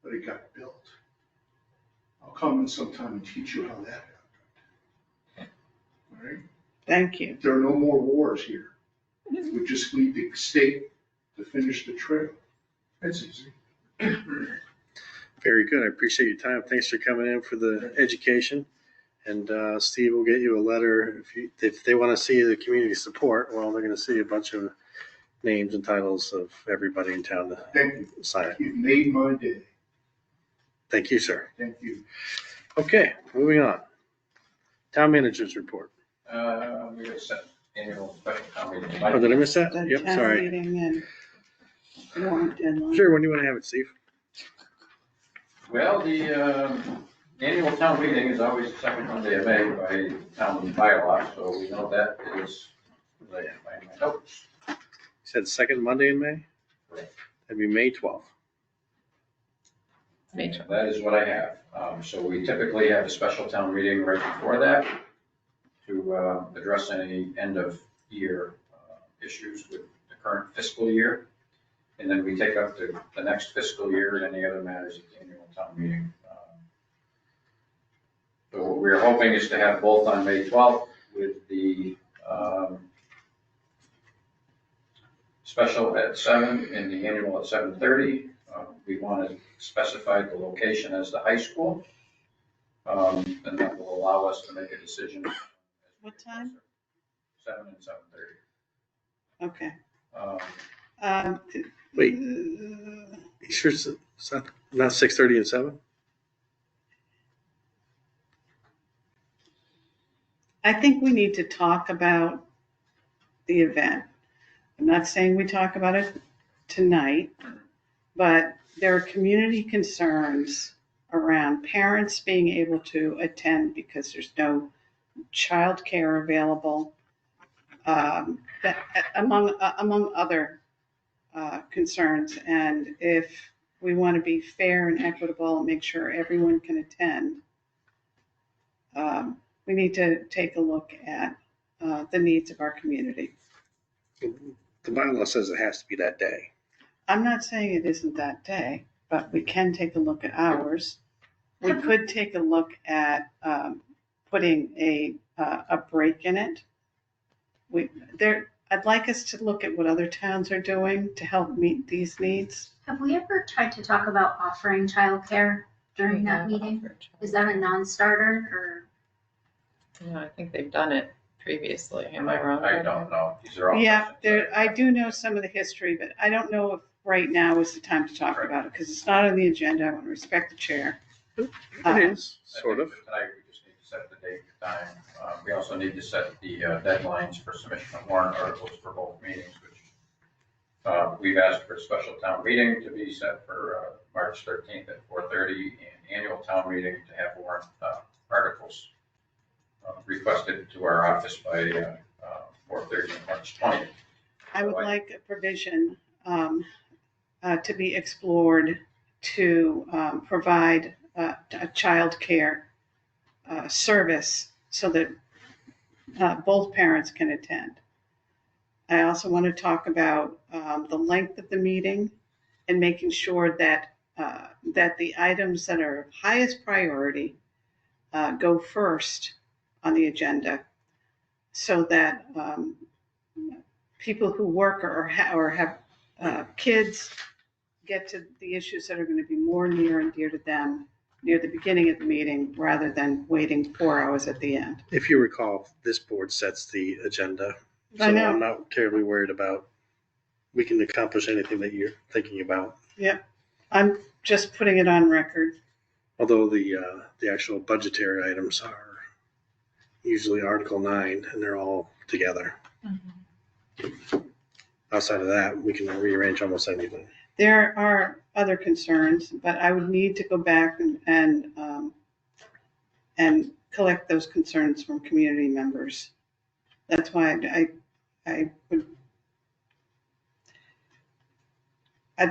Speaker 10: but it got built. I'll come in sometime and teach you how that happened. All right?
Speaker 4: Thank you.
Speaker 10: There are no more wars here. We just need the state to finish the trail. That's easy.
Speaker 9: Very good. I appreciate your time. Thanks for coming in for the education. And Steve will get you a letter if they want to see the community support. Well, they're going to see a bunch of names and titles of everybody in town to
Speaker 10: Thank you.
Speaker 9: sign it.
Speaker 10: You've made my day.
Speaker 9: Thank you, sir.
Speaker 10: Thank you.
Speaker 9: Okay, moving on. Town managers report.
Speaker 5: We got set annual special town meeting.
Speaker 9: Oh, did I miss that?
Speaker 4: The
Speaker 9: Yep,
Speaker 4: town
Speaker 9: sorry.
Speaker 4: meeting and warrant deadline.
Speaker 9: Sure, when do you want to have it, Steve?
Speaker 5: Well, the annual town meeting is always the second Monday of May by town bylaw, so we know that is, by my notes.
Speaker 9: You said second Monday in May?
Speaker 5: Correct.
Speaker 9: That'd be May 12th.
Speaker 5: That is what I have. So we typically have a special town meeting right before that to address any end of year issues with the current fiscal year. And then we take up the next fiscal year and any other matters at the annual town meeting. So what we're hoping is to have both on May 12th with the special at 7 and the annual at 7:30. We want to specify the location as the high school. And that will allow us to make a decision.
Speaker 4: What time?
Speaker 5: 7 and 7:30.
Speaker 4: Okay.
Speaker 9: Wait. You sure it's not 6:30 and 7?
Speaker 4: I think we need to talk about the event. I'm not saying we talk about it tonight, but there are community concerns around parents being able to attend because there's no childcare available, among other concerns. And if we want to be fair and equitable and make sure everyone can attend, we need to take a look at the needs of our community.
Speaker 9: The bylaw says it has to be that day.
Speaker 4: I'm not saying it isn't that day, but we can take a look at hours. We could take a look at putting a break in it. I'd like us to look at what other towns are doing to help meet these needs.
Speaker 7: Have we ever tried to talk about offering childcare during that meeting? Is that a non-starter or?
Speaker 3: Yeah, I think they've done it previously. Am I wrong?
Speaker 5: I don't know. These are all.
Speaker 4: Yeah,
Speaker 5: questions
Speaker 4: I do know some of the history, but I don't know if right now is the time to talk about it because it's not on the agenda. I want to respect the chair.
Speaker 9: It is,
Speaker 5: I
Speaker 9: sort
Speaker 5: think
Speaker 9: of.
Speaker 5: for tonight, we just need to set the date and time. We also need to set the deadlines for submission of warrant articles for both meetings, which we've asked for a special town meeting to be set for March 13th at 4:30 and annual town meeting to have warrant articles requested to our office by 4:30 on March 20th.
Speaker 4: I would like a provision to be explored to provide a child care service so that both parents can attend. I also want to talk about the length of the meeting and making sure that the items that are of highest priority go first on the agenda so that people who work or have kids get to the issues that are going to be more near and dear to them near the beginning of the meeting rather than waiting 4 hours at the end.
Speaker 9: If you recall, this board sets the agenda. So
Speaker 4: I know.
Speaker 9: I'm not terribly worried about, we can accomplish anything that you're thinking about.
Speaker 4: Yep. I'm just putting it on record.
Speaker 9: Although the actual budgetary items are usually Article 9 and they're all together. Outside of that, we can rearrange almost anything.
Speaker 4: There are other concerns, but I would need to go back and collect those concerns from community members. That's why I'd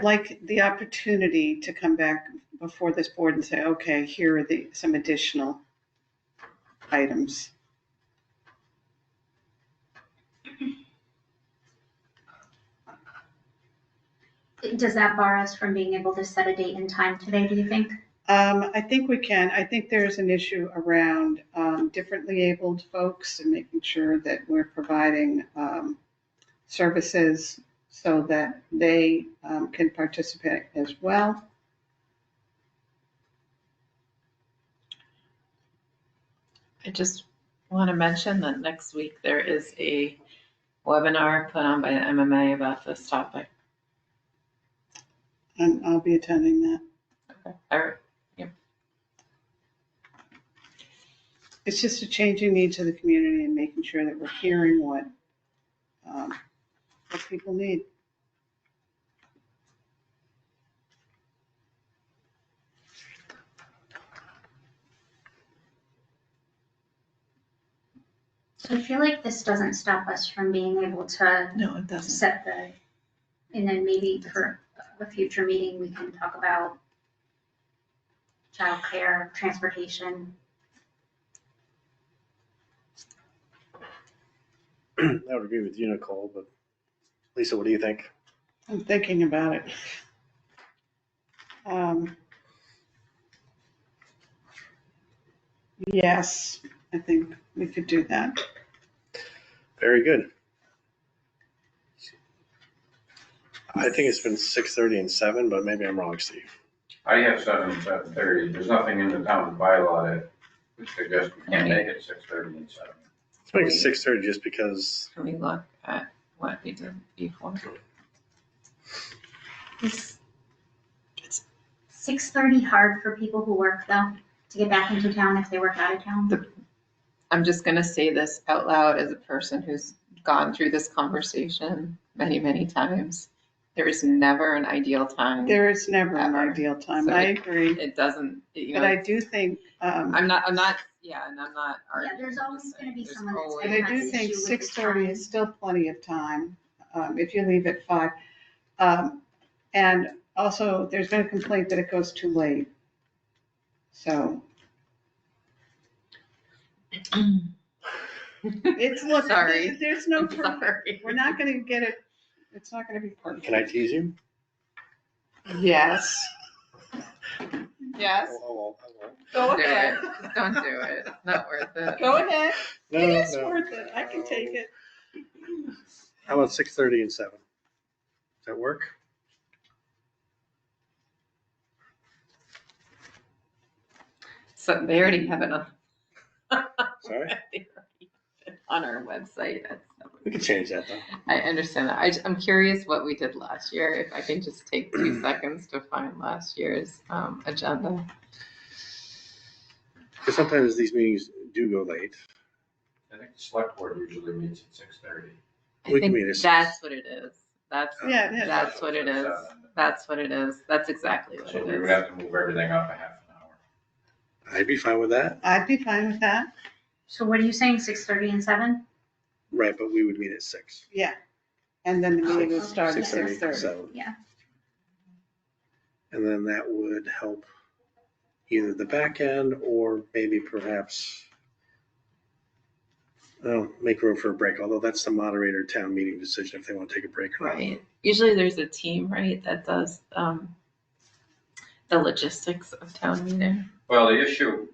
Speaker 4: like the opportunity to come back before this board and say, okay, here are some additional items.
Speaker 7: Does that bar us from being able to set a date and time today, do you think?
Speaker 4: I think we can. I think there's an issue around differently abled folks and making sure that we're providing services so that they can participate as well.
Speaker 3: I just want to mention that next week there is a webinar put on by the MMA about this topic.
Speaker 4: And I'll be attending that.
Speaker 3: Okay. All right.
Speaker 4: It's just a changing needs of the community and making sure that we're hearing what people need.
Speaker 7: So I feel like this doesn't stop us from being able to
Speaker 3: No, it doesn't.
Speaker 7: set and then maybe for a future meeting, we can talk about childcare, transportation.
Speaker 9: I would agree with you, Nicole, but Lisa, what do you think?
Speaker 4: I'm thinking about it. Yes, I think we could do that.
Speaker 9: Very good. I think it's been 6:30 and 7, but maybe I'm wrong, Steve.
Speaker 5: I have 7 and 7:30. There's nothing in the town bylaw that would suggest we can't make it 6:30 and 7.
Speaker 9: Let's make it 6:30 just because.
Speaker 3: Can we look at what we did before?
Speaker 7: Is 6:30 hard for people who work though, to get back into town if they work out of town?
Speaker 3: I'm just going to say this out loud as a person who's gone through this conversation many, many times. There is never an ideal time.
Speaker 4: There is never an
Speaker 3: Ever.
Speaker 4: ideal time.
Speaker 3: So
Speaker 4: I agree.
Speaker 3: It doesn't, you
Speaker 4: But
Speaker 3: know,
Speaker 4: I do think,
Speaker 3: I'm not, and I'm not
Speaker 7: Yeah,
Speaker 3: arguing.
Speaker 7: there's
Speaker 3: I'm
Speaker 7: always
Speaker 3: just
Speaker 7: gonna be
Speaker 3: saying,
Speaker 7: someone
Speaker 3: there's
Speaker 7: that's
Speaker 4: but
Speaker 3: always-
Speaker 4: I do
Speaker 7: has
Speaker 4: think
Speaker 7: issue with the
Speaker 4: 6:30
Speaker 7: time.
Speaker 4: is still plenty of time, if you leave at 5. And also, there's been a complaint that it goes too late. So it's, look,
Speaker 3: Sorry.
Speaker 4: there's no,
Speaker 3: I'm sorry.
Speaker 4: we're not gonna get it, it's not gonna be perfect.
Speaker 9: Can I tease you?
Speaker 4: Yes.
Speaker 3: Yes,
Speaker 9: Oh,
Speaker 4: Go
Speaker 3: don't do
Speaker 4: ahead.
Speaker 3: it. Just don't do it. It's not worth it.
Speaker 4: Go ahead.
Speaker 9: no,
Speaker 4: It is
Speaker 9: no.
Speaker 4: worth it. I can take it.
Speaker 9: How about 6:30 and 7? Does that work?
Speaker 3: So they already have it on.
Speaker 9: Sorry?
Speaker 3: They already have it on our website.
Speaker 9: We can change that though.
Speaker 3: I understand that. I'm curious what we did last year. If I can just take 2 seconds to find last year's agenda.
Speaker 9: Because sometimes these meetings do go late.
Speaker 5: I think the select board usually meets at 6:30.
Speaker 3: I
Speaker 9: We can
Speaker 3: think
Speaker 9: meet at
Speaker 3: that's what it is. That's
Speaker 4: Yeah, it is.
Speaker 3: That's what it is. That's what it is. That's exactly what
Speaker 5: So
Speaker 3: it
Speaker 5: we would
Speaker 3: is.
Speaker 5: have to move everything up a half an hour.
Speaker 9: I'd be fine with that.
Speaker 4: I'd be fine with that.
Speaker 7: So what are you saying, 6:30 and 7?
Speaker 9: Right, but we would meet at 6.
Speaker 4: Yeah. And then the meeting will start at
Speaker 9: 6:30,
Speaker 4: 6:30.
Speaker 9: 7.
Speaker 7: Yeah.
Speaker 9: And then that would help either the back end or maybe perhaps make room for a break, although that's the moderator town meeting decision if they want to take a break or not.
Speaker 3: Right. Usually there's a team, right, that does the logistics of town meeting.
Speaker 5: Well, the issue,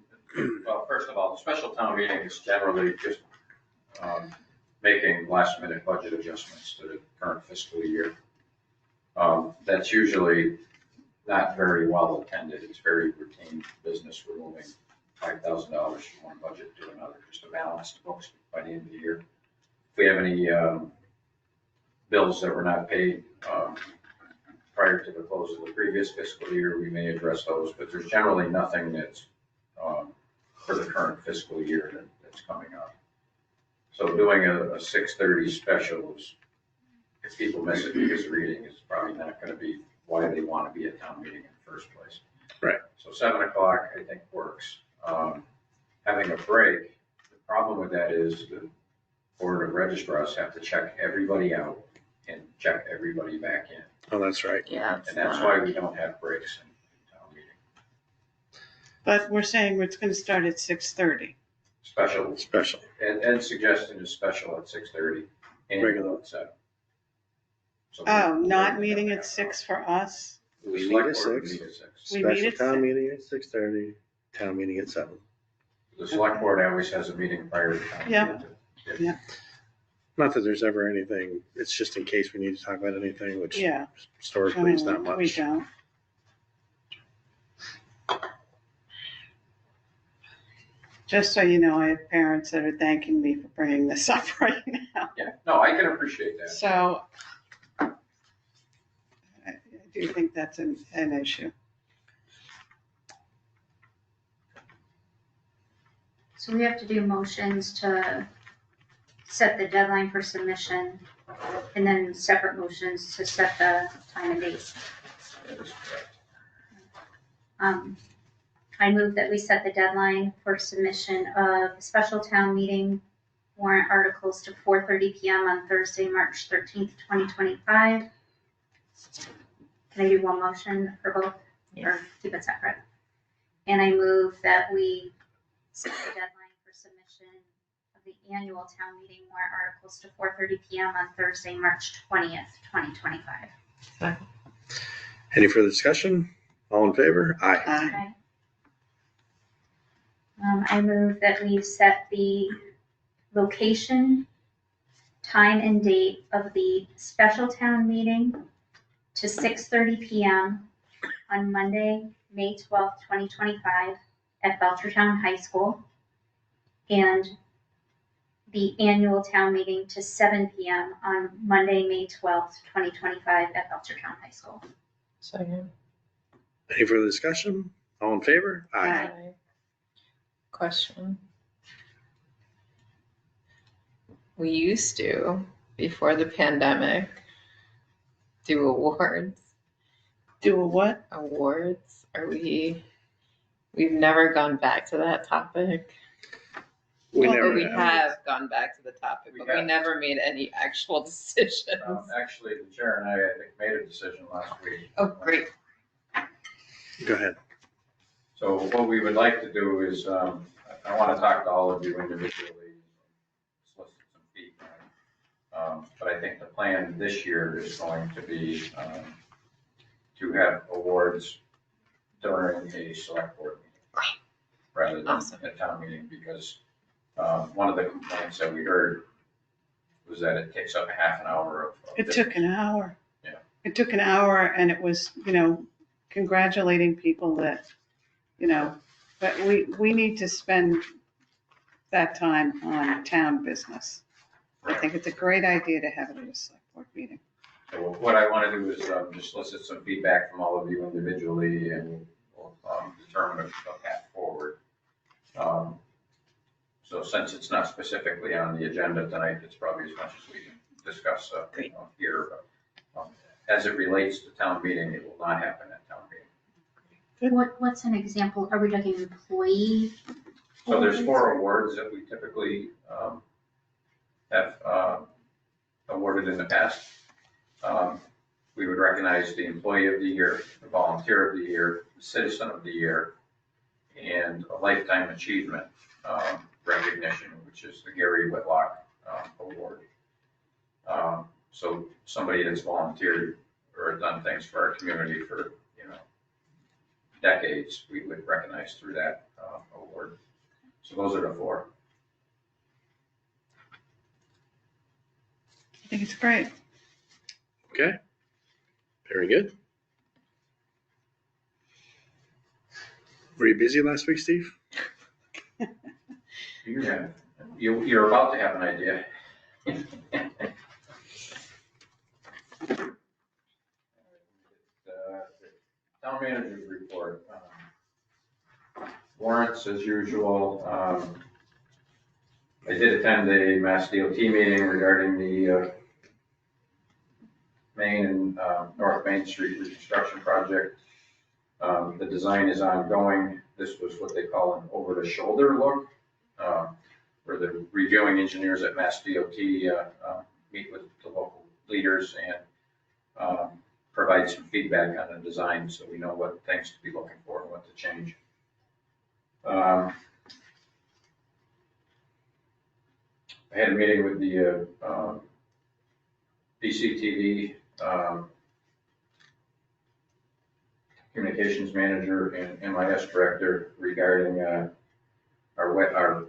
Speaker 5: well, first of all, the special town meeting is generally just making last minute budget adjustments to the current fiscal year. That's usually not very well attended. It's very routine business. We're moving $5,000 from one budget to another just to balance the books by the end of the year. If we have any bills that were not paid prior to the close of the previous fiscal year, we may address those, but there's generally nothing that's for the current fiscal year that's coming up. So doing a 6:30 special is, if people miss it because of reading, is probably not going to be why they want to be at town meeting in the first place.
Speaker 9: Right.
Speaker 5: So 7 o'clock, I think, works. Having a break, the problem with that is the board of registrars have to check everybody out and check everybody back in.
Speaker 9: Oh, that's right.
Speaker 3: Yeah.
Speaker 5: And that's why we don't have breaks in town meeting.
Speaker 4: But we're saying it's going to start at 6:30.
Speaker 5: Special. And suggestion is special at 6:30 and
Speaker 9: Regular.
Speaker 5: at 7. So
Speaker 4: Oh, not meeting at 6 for us?
Speaker 5: The
Speaker 9: We
Speaker 5: select
Speaker 9: meet at
Speaker 5: board would
Speaker 9: 6.
Speaker 5: meet at 6.
Speaker 4: We meet
Speaker 9: Special
Speaker 4: at
Speaker 9: town
Speaker 4: 6.
Speaker 9: meeting at 6:30, town meeting at 7.
Speaker 5: The select board always has a meeting prior to town
Speaker 4: Yeah.
Speaker 5: meeting.
Speaker 9: Not that there's ever anything, it's just in case we need to talk about anything, which
Speaker 4: Yeah.
Speaker 9: historically is not
Speaker 4: We
Speaker 9: much.
Speaker 4: don't. Just so you know, I have parents that are thanking me for bringing this up right now.
Speaker 5: Yeah, no, I can appreciate that.
Speaker 4: So I do think that's an issue.
Speaker 7: So we have to do motions to set the deadline for submission and then separate motions to set the time and date.
Speaker 5: That is correct.
Speaker 7: I move that we set the deadline for submission of special town meeting warrant articles to 4:30 PM on Thursday, March 13th, 2025. Can I do one motion for both or keep it separate? And I move that we set the deadline for submission of the annual town meeting warrant articles to 4:30 PM on Thursday, March 20th, 2025.
Speaker 9: Any further discussion? All in favor? Aye.
Speaker 7: Okay. I move that we set the location, time and date of the special town meeting to 6:30 PM on Monday, May 12th, 2025 at Belchertown High School. And the annual town meeting to 7 PM on Monday, May 12th, 2025 at Belchertown High School.
Speaker 3: Second.
Speaker 9: Any further discussion? All in favor?
Speaker 4: Aye.
Speaker 3: Question. We used to, before the pandemic, do awards.
Speaker 4: Do a what?
Speaker 3: Awards? We've never gone back to that topic.
Speaker 9: We
Speaker 4: Well,
Speaker 9: never
Speaker 3: We
Speaker 9: have.
Speaker 3: have gone back to the topic,
Speaker 5: We
Speaker 3: but we
Speaker 5: have.
Speaker 3: never made any actual decisions.
Speaker 5: Actually, the chair and I think, made a decision last week.
Speaker 3: Oh, great.
Speaker 9: Go ahead.
Speaker 5: So what we would like to do is, I want to talk to all of you individually, solicit some feedback. But I think the plan this year is going to be to have awards during a select board meeting rather than
Speaker 3: Awesome.
Speaker 5: a town meeting, because one of the complaints that we heard was that it takes up a half an hour of.
Speaker 4: It took an hour.
Speaker 5: Yeah.
Speaker 4: It took an hour and it was, congratulating people that, but we need to spend that time on town business. I think it's a great idea to have it at a select board meeting.
Speaker 5: So what I want to do is just solicit some feedback from all of you individually, and we'll determine a path forward. So since it's not specifically on the agenda tonight, it's probably as much as we can discuss
Speaker 3: Great.
Speaker 5: here. But as it relates to town meeting, it will not happen at town meeting.
Speaker 7: What's an example? Are we talking employee?
Speaker 5: So there's 4 awards that we typically have awarded in the past. We would recognize the Employee of the Year, the Volunteer of the Year, the Citizen of the Year, and a Lifetime Achievement recognition, which is the Gary Whitlock Award. So somebody that's volunteered or done things for our community for, decades, we would recognize through that award. So those are the 4.
Speaker 4: I think it's great.
Speaker 9: Okay. Very good. Were you busy last week, Steve?
Speaker 5: You're about to have an idea. Town manager's report. Warrants as usual. I did attend a Mass DOT meeting regarding the Main and North Main Street reconstruction project. The design is ongoing. This was what they call an over-the-shoulder look, where the reviewing engineers at Mass DOT meet with the local leaders and provide some feedback on the design so we know what things to be looking for and what to change. I had a meeting with the BCTV communications manager and MIS director regarding our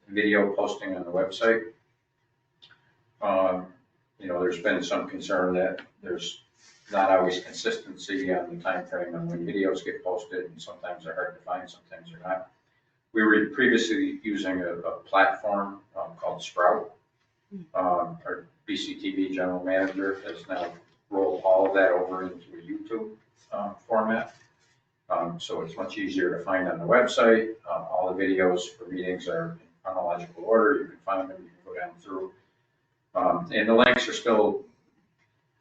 Speaker 5: video posting on the website. There's been some concern that there's not always consistency on the time frame on when videos get posted, and sometimes they're hard to find, sometimes they're not. We were previously using a platform called Sprout. Our BCTV general manager has now rolled all of that over into a YouTube format. So it's much easier to find on the website. All the videos for meetings are in chronological order. You can find them, you can go down through. And the links are still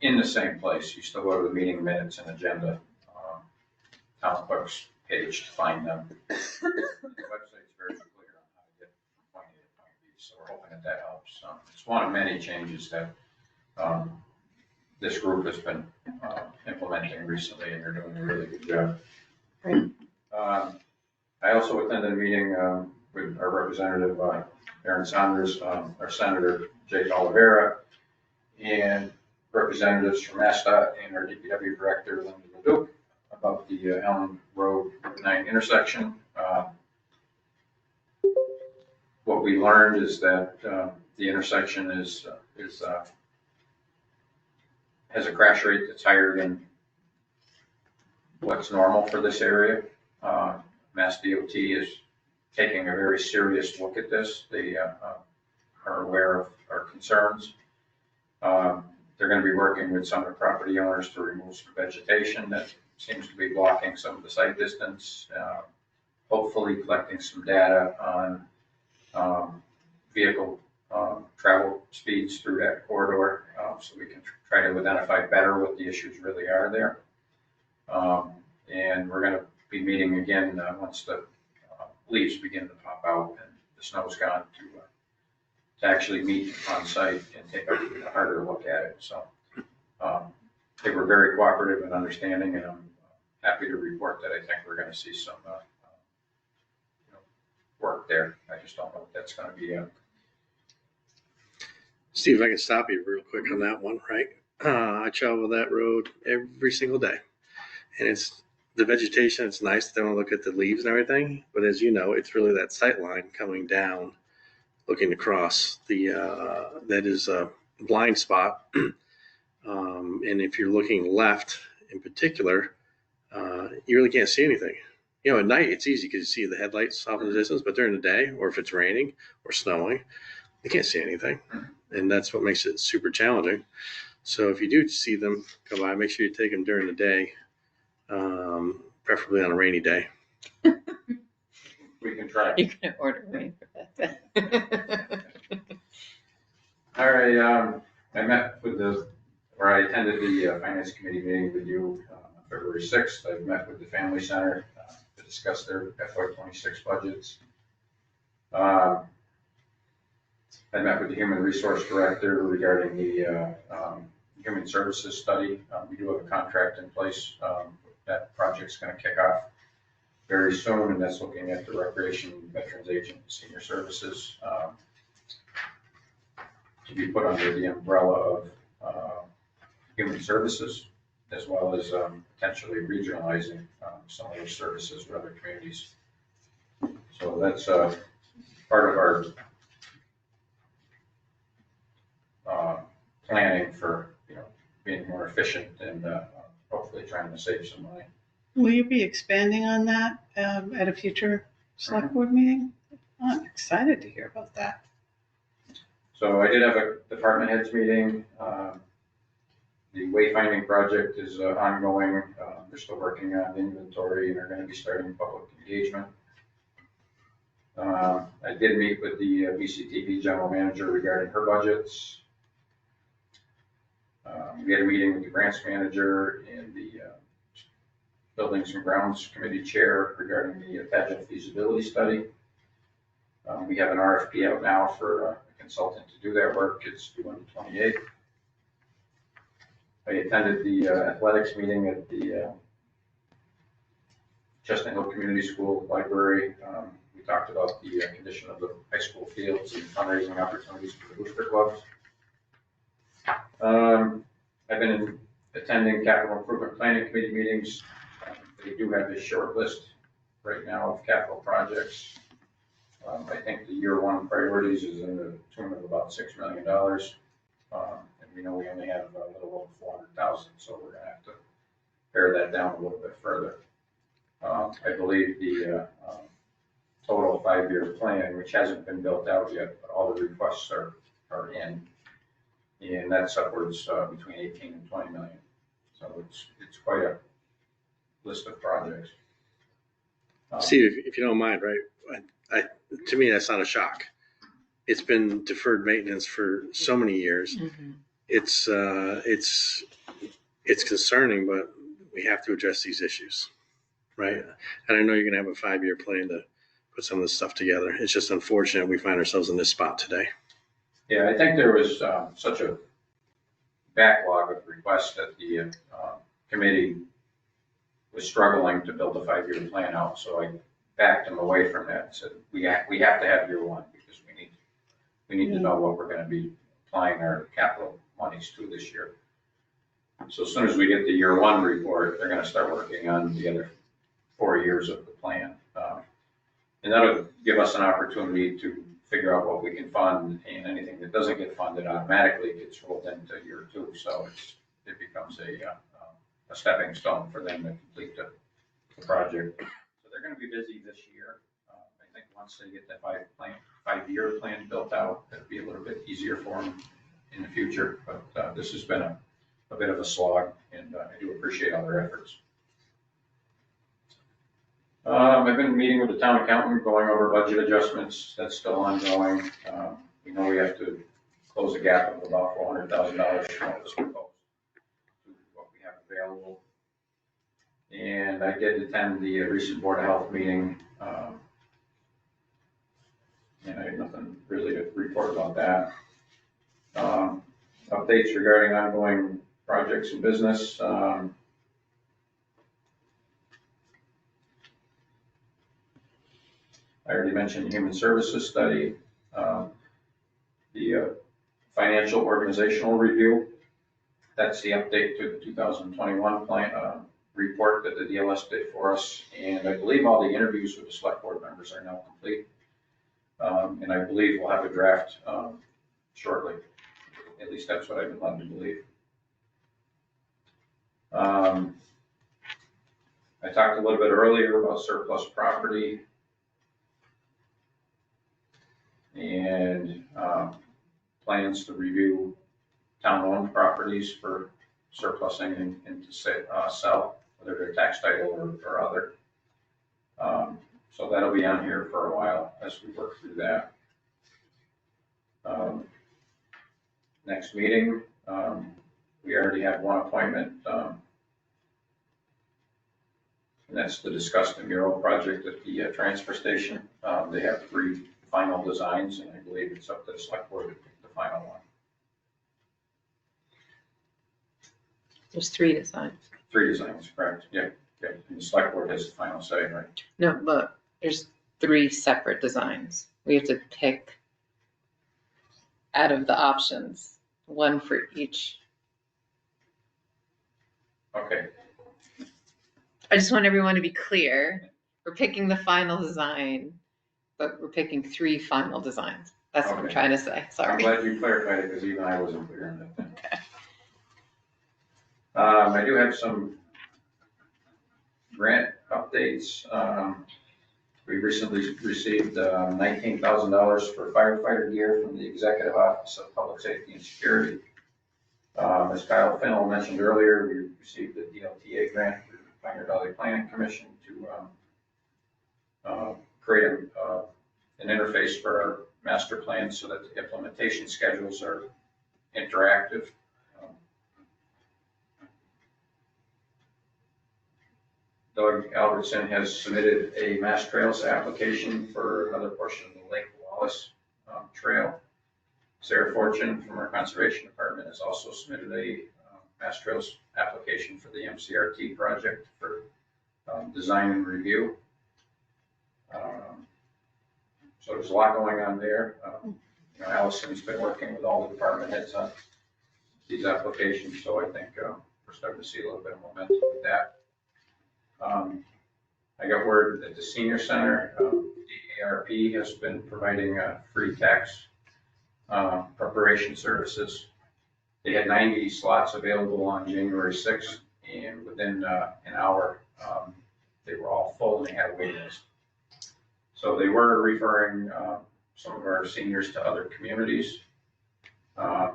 Speaker 5: in the same place. You still go to the meeting minutes and agenda, town clerk's page to find them. The website's very clear on how to get from point A to point B, so we're hoping that helps. It's one of many changes that this group has been implementing recently, and they're doing a really good job.
Speaker 1: Great.
Speaker 5: I also attended a meeting with our representative, Aaron Saunders, our Senator Jake Oliveira, and representatives from MassDOT and our DPW director, Linda LeDuc, about the Elm Road 9 intersection. What we learned is that the intersection has a crash rate that's higher than what's normal for this area. Mass DOT is taking a very serious look at this. They are aware of our concerns. They're going to be working with some of the property owners to remove some vegetation that seems to be blocking some of the sight distance. Hopefully collecting some data on vehicle travel speeds through that corridor, so we can try to identify better what the issues really are there. And we're going to be meeting again once the leaves begin to pop out and the snow's gone to actually meet on site and take a harder look at it. So they were very cooperative and understanding, and I'm happy to report that I think we're going to see some work there. I just don't know if that's going to be
Speaker 9: Steve, I can stop you real quick on that one, right? I travel that road every single day, and it's the vegetation. It's nice to look at the leaves and everything, but as you know, it's really that sight line coming down, looking across the that is a blind spot. And if you're looking left in particular, you really can't see anything. At night it's easy because you see the headlights off in the distance, but during the day, or if it's raining or snowing, you can't see anything. And that's what makes it super challenging. So if you do see them come by, make sure you take them during the day, preferably on a rainy day.
Speaker 5: we can try.
Speaker 3: You can order rain for that.
Speaker 5: All right, I attended the Finance Committee meeting with you on February 6th. I met with the Family Center to discuss their FY26 budgets. I met with the Human Resource Director regarding the Human Services study. We do have a contract in place. That project's going to kick off very soon, and that's looking at the Recreation Veterans Agent and Senior Services to be put under the umbrella of Human Services, as well as potentially regionalizing some of those services for other communities. So that's part of our planning for being more efficient and hopefully trying to save some money.
Speaker 4: Will you be expanding on that at a future select board meeting? I'm excited to hear about that.
Speaker 5: So I did have a department heads meeting. The wayfinding project is ongoing. They're still working on inventory and are going to be starting public engagement. I did meet with the BCTV general manager regarding her budgets. We had a meeting with the grants manager and the Buildings and Grounds Committee chair regarding the pageant feasibility study. We have an RFP out now for a consultant to do that work. It's due on the 28th. I attended the athletics meeting at the Chestnut Hill Community School Library. We talked about the condition of the high school fields and fundraising opportunities for the booster clubs. I've been attending capital improvement planning committee meetings. They do have a short list right now of capital projects. I think the year one priorities is in the tune of about $6 million. And we know we only have a little over 400,000, so we're gonna have to pare that down a little bit further. I believe the total 5-year plan, which hasn't been built out yet, but all the requests are in. And that's upwards between 18 and 20 million. So it's quite a list of projects.
Speaker 9: Steve, if you don't mind, right? To me, that's not a shock. It's been deferred maintenance for so many years.
Speaker 3: Mm-hmm.
Speaker 9: It's concerning, but we have to address these issues, right? And I know you're going to have a 5-year plan to put some of this stuff together. It's just unfortunate we find ourselves in this spot today.
Speaker 5: Yeah, I think there was such a backlog of requests that the committee was struggling to build a 5-year plan out. So I backed them away from that and said, we have to have year one because we need to know what we're going to be applying our capital monies to this year. So as soon as we get the year one report, they're going to start working on the other 4 years of the plan. And that'll give us an opportunity to figure out what we can fund, and anything that doesn't get funded automatically gets rolled into year two. So it becomes a stepping stone for them to complete the project. So they're going to be busy this year. I think once they get that 5-year plan built out, it'll be a little bit easier for them in the future. But this has been a bit of a slog, and I do appreciate all their efforts. I've been meeting with the town accountant, going over budget adjustments. That's still ongoing. We know we have to close a gap of about $400,000 from what was proposed to what we have available. And I did attend the recent Board of Health meeting, and I had nothing really to report about that. Updates regarding ongoing projects and business. I already mentioned the human services study, the financial organizational review. That's the update to the 2021 plan report that the DLS did for us. And I believe all the interviews with the select board members are now complete. And I believe we'll have a draft shortly. At least that's what I've been led to believe. I talked a little bit earlier about surplus property. And plans to review town-owned properties for surplusing and to sell, whether they're tax title or other. So that'll be on here for a while as we work through that. Next meeting, we already have one appointment, and that's to discuss the mural project at the transfer station. They have 3 final designs, and I believe it's up to the select board to pick the final one.
Speaker 3: There's 3 designs.
Speaker 5: 3 designs, correct? Yeah. And the select board has the final say, right?
Speaker 3: No, but there's 3 separate designs. We have to pick out of the options, 1 for each.
Speaker 5: Okay.
Speaker 3: I just want everyone to be clear. We're picking the final design, but we're picking 3 final designs. That's what I'm
Speaker 5: Okay.
Speaker 3: trying to say.
Speaker 5: I'm
Speaker 3: Sorry.
Speaker 5: glad you clarified it because even I wasn't clear on that.
Speaker 3: Okay.
Speaker 5: I do have some grant updates. We recently received $19,000 for firefighter gear from the Executive Office of Public Safety and Security. As Kyle Finnell mentioned earlier, we received a DLTA grant through the Pioneer Valley Planning Commission to create an interface for our master plan so that the implementation schedules are interactive. Doug Albertson has submitted a mass trails application for another portion of the Lake Wallace Trail. Sarah Fortune from our Conservation Department has also submitted a mass trails application for the MCRT project for design and review. So there's a lot going on there. Allison's been working with all the department heads on these applications, so I think we're starting to see a little bit of momentum with that. I got word that the senior center, the ARP has been providing free tax preparation services. They had 90 slots available on January 6th, and within an hour, they were all full and they had a waiting list. So they were referring some of our seniors to other communities. And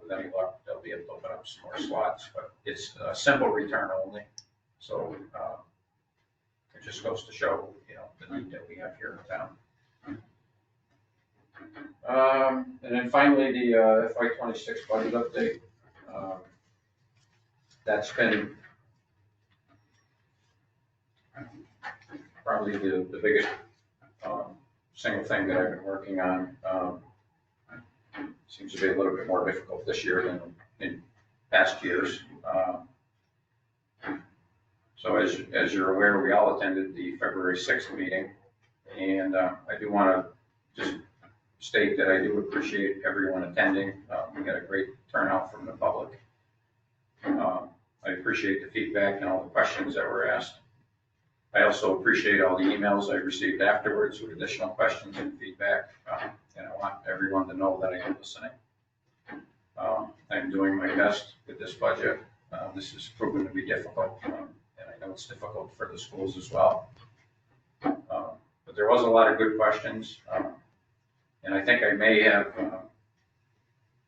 Speaker 5: with any luck, they'll be able to open up some more slots, but it's a simple return only. So it just goes to show, the need that we have here in town. And then finally, the FY26 budget update. That's been probably the biggest single thing that I've been working on. Seems to be a little bit more difficult this year than in past years. So as you're aware, we all attended the February 6th meeting, and I do want to just state that I do appreciate everyone attending. We got a great turnout from the public. I appreciate the feedback and all the questions that were asked. I also appreciate all the emails I received afterwards with additional questions and feedback, and I want everyone to know that I am listening. I'm doing my best with this budget. This has proven to be difficult, and I know it's difficult for the schools as well. But there was a lot of good questions, and I think I may have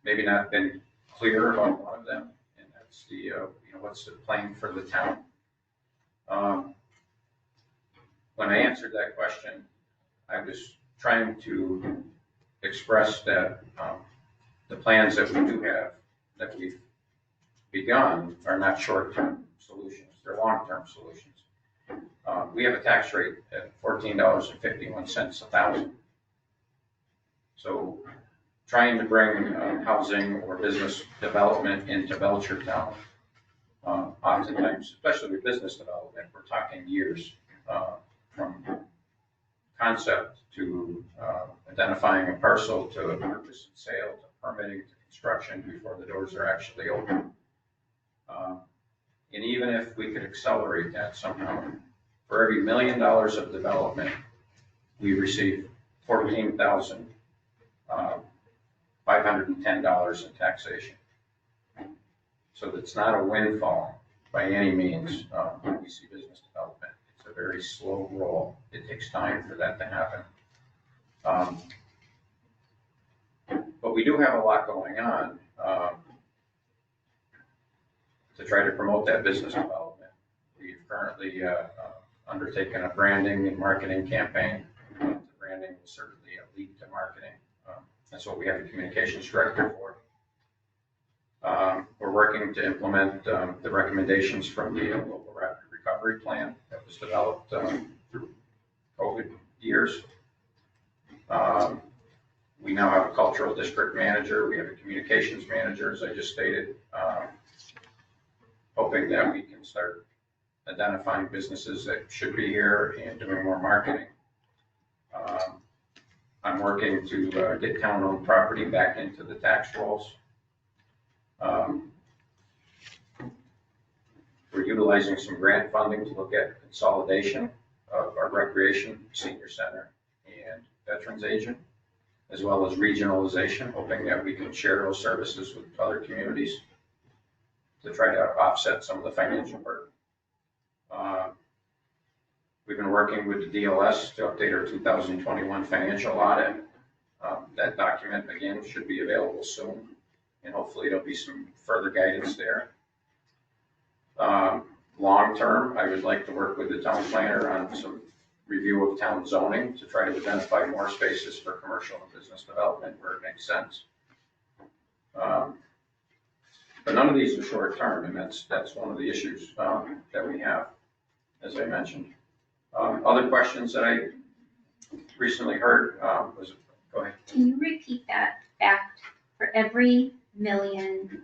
Speaker 5: maybe not been clear about one of them, and that's the what's the plan for the town. When I answered that question, I was trying to express that the plans that we do have, that we've begun, are not short-term solutions, they're long-term solutions. We have a tax rate at $14.51 a thousand. So trying to bring housing or business development into Belchertown, oftentimes, especially with business development, we're talking years. From concept to identifying a parcel to purchase and sale to permitting to construction before the doors are actually open. And even if we could accelerate that somehow, for every $1 million of development, we receive $14,510 in taxation. So that's not a windfall by any means when we see business development. A very slow roll. It takes time for that to happen. But we do have a lot going on to try to promote that business development. We've currently undertaken a branding and marketing campaign. The branding will certainly lead to marketing. That's what we have a communications director for. We're working to implement the recommendations from the local rapid recovery plan that was developed through COVID years. We now have a cultural district manager. We have a communications manager, as I just stated, hoping that we can start identifying businesses that should be here and doing more marketing. I'm working to get town-owned property back into the tax rolls. We're utilizing some grant funding to look at consolidation of our recreation, senior center, and veterans agent, as well as regionalization, hoping that we can share those services with other communities to try to offset some of the financial burden. We've been working with the DLS to update our 2021 financial audit. That document, again, should be available soon, and hopefully there'll be some further guidance there. Long term, I would like to work with the town planner on some review of town zoning to try to identify more spaces for commercial and business development where it makes sense. But none of these are short term, and that's one of the issues that we have, as I mentioned. Other questions that I recently heard was, go ahead.
Speaker 7: Can you repeat that fact for every million?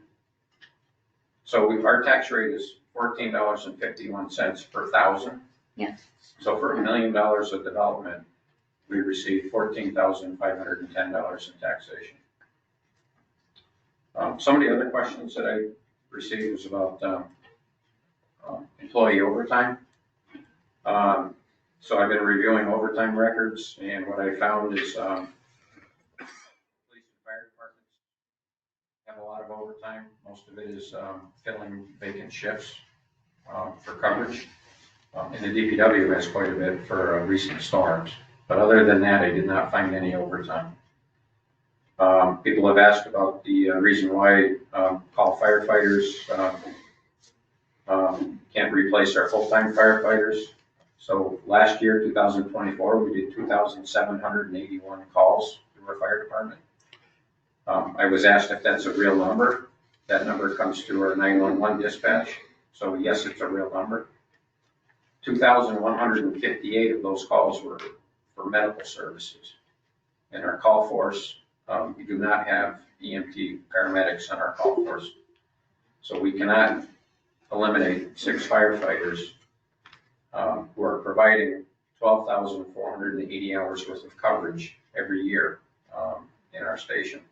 Speaker 5: So our tax rate is $14.51 per thousand.
Speaker 7: Yes.
Speaker 5: So for $1 million of development, we receive $14,510 in taxation. Some of the other questions that I received was about employee overtime. So I've been reviewing overtime records, and what I found is police and fire departments have a lot of overtime. Most of it is filling vacant shifts for coverage. And the DPW has quite a bit for recent storms. But other than that, I did not find any overtime. People have asked about the reason why call firefighters can't replace our full-time firefighters. So last year, 2024, we did 2,781 calls through our fire department. I was asked if that's a real number. That number comes through our 911 dispatch. So yes, it's a real number. 2,158 of those calls were for medical services. In our call force, we do not have EMT paramedics on our call force. So we cannot eliminate 6 firefighters who are providing 12,480 hours worth of coverage every year in our station.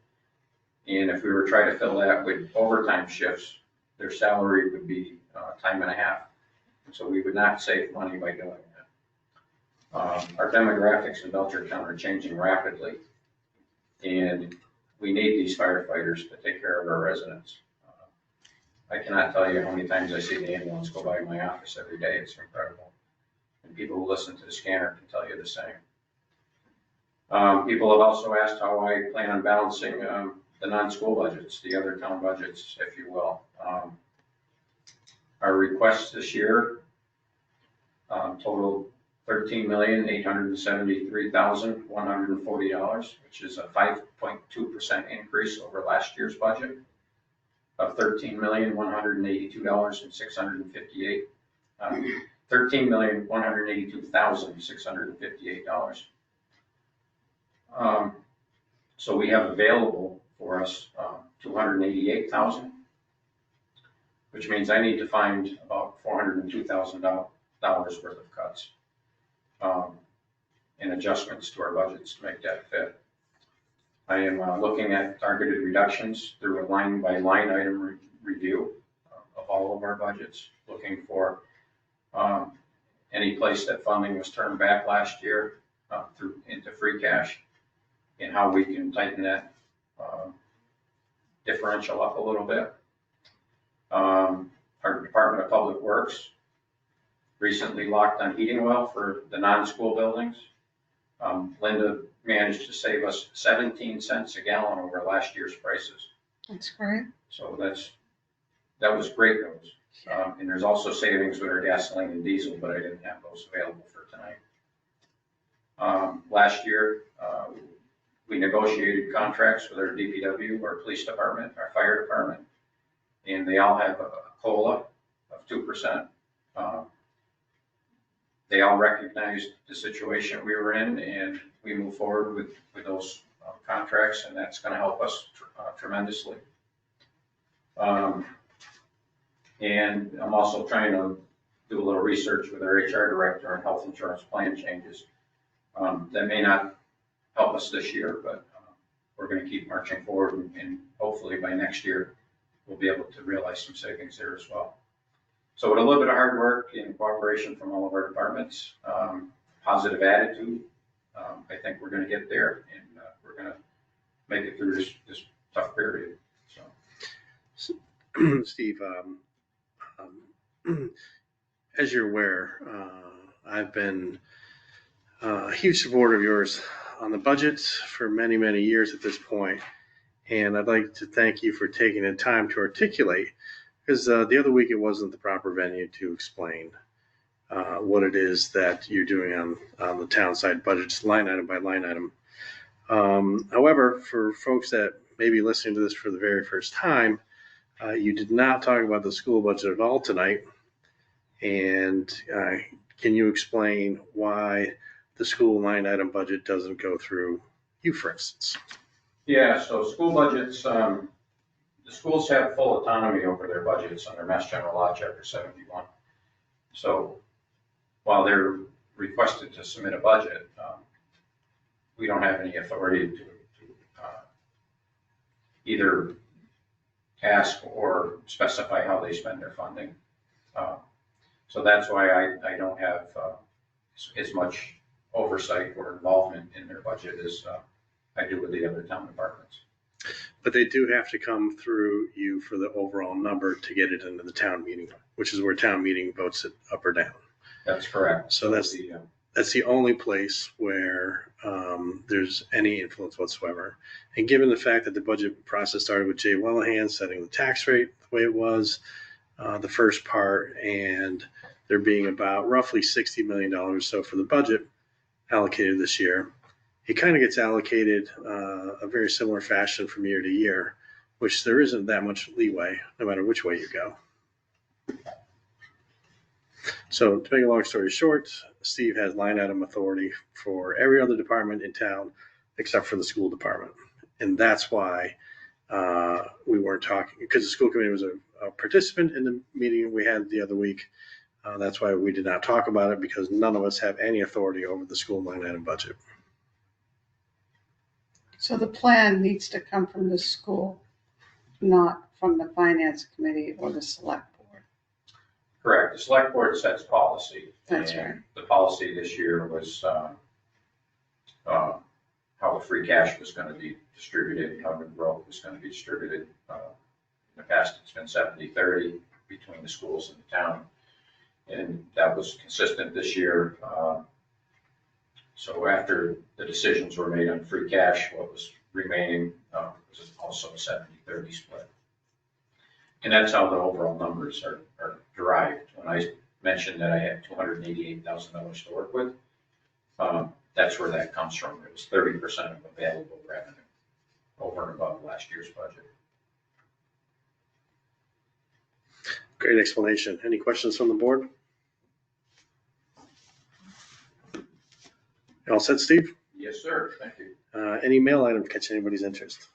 Speaker 5: And if we were trying to fill that with overtime shifts, their salary would be time and a half. So we would not save money by doing that. Our demographics in Belchertown are changing rapidly, and we need these firefighters to take care of our residents. I cannot tell you how many times I see the ambulance go by my office every day. It's incredible. And people who listen to the scanner can tell you the same. People have also asked how I plan on balancing the non-school budgets, the other town budgets, if you will. Our requests this year totaled $13,873,140, which is a 5.2% increase over last year's budget of $13,182,658. $13,182,658. So we have available for us $288,000, which means I need to find about $402,000 worth of cuts and adjustments to our budgets to make that fit. I am looking at targeted reductions through a line by line item review of all of our budgets, looking for any place that funding was turned back last year into free cash, and how we can tighten that differential up a little bit. Our Department of Public Works recently locked on heating oil for the non-school buildings. Linda managed to save us 17 cents a gallon over last year's prices.
Speaker 4: That's great.
Speaker 5: So that was great news. And there's also savings with our gasoline and diesel, but I didn't have those available for tonight. Last year, we negotiated contracts with our DPW, our police department, our fire department, and they all have a COLA of 2%. They all recognized the situation we were in, and we move forward with those contracts, and that's going to help us tremendously. And I'm also trying to do a little research with our HR director on health insurance plan changes. That may not help us this year, but we're going to keep marching forward, and hopefully by next year, we'll be able to realize some savings there as well. So with a little bit of hard work and cooperation from all of our departments, positive attitude, I think we're going to get there, and we're going to make it through this tough period. So,
Speaker 9: Steve, as you're aware, I've been a huge supporter of yours on the budgets for many, many years at this point. And I'd like to thank you for taking the time to articulate, because the other week it wasn't the proper venue to explain what it is that you're doing on the town side budgets, line item by line item. However, for folks that may be listening to this for the very first time, you did not talk about the school budget at all tonight. And can you explain why the school line item budget doesn't go through you, for instance?
Speaker 5: Yeah, so school budgets, the schools have full autonomy over their budgets under Mass General Law, Chapter 71. So while they're requested to submit a budget, we don't have any authority to either ask or specify how they spend their funding. So that's why I don't have as much oversight or involvement in their budget as I do with the other town departments.
Speaker 9: But they do have to come through you for the overall number to get it into the town meeting, which is where town meeting votes it up or down.
Speaker 5: That's correct.
Speaker 9: So that's the only place where there's any influence whatsoever. And given the fact that the budget process started with Jay Wellahan setting the tax rate the way it was, the first part, and there being about roughly $60 million or so for the budget allocated this year, it kind of gets allocated a very similar fashion from year to year, which there isn't that much leeway no matter which way you go. So to make a long story short, Steve has line item authority for every other department in town except for the school department. And that's why we weren't talking, because the school committee was a participant in the meeting we had the other week. That's why we did not talk about it, because none of us have any authority over the school line item budget.
Speaker 4: So the plan needs to come from the school, not from the finance committee or the select board.
Speaker 5: Correct. The select board sets policy.
Speaker 4: That's
Speaker 5: and
Speaker 4: right.
Speaker 5: The policy this year was how the free cash was going to be distributed, how the growth was going to be distributed. In the past, it's been 70-30 between the schools and the town. And that was consistent this year. So after the decisions were made on free cash, what was remaining was also a 70-30 split. And that's how the overall numbers are derived. When I mentioned that I had $288,000 to work with, that's where that comes from. It was 30% of available revenue over and above last year's budget.
Speaker 9: Great explanation. Any questions from the board? All set, Steve?
Speaker 5: Yes, sir. Thank you.
Speaker 9: Any mail items catch anybody's interest?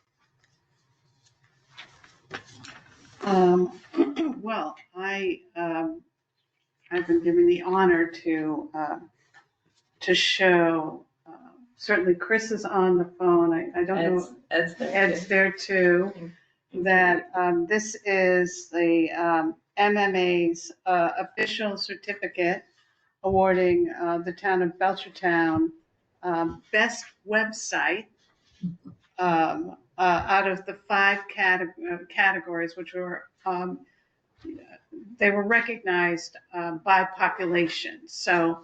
Speaker 4: Well, I've been given the honor to show, certainly Chris is on the phone. I don't know. Ed's there too. That this is the MMA's official certificate awarding the town of Belchertown best website out of the 5 categories, which were they were recognized by population. So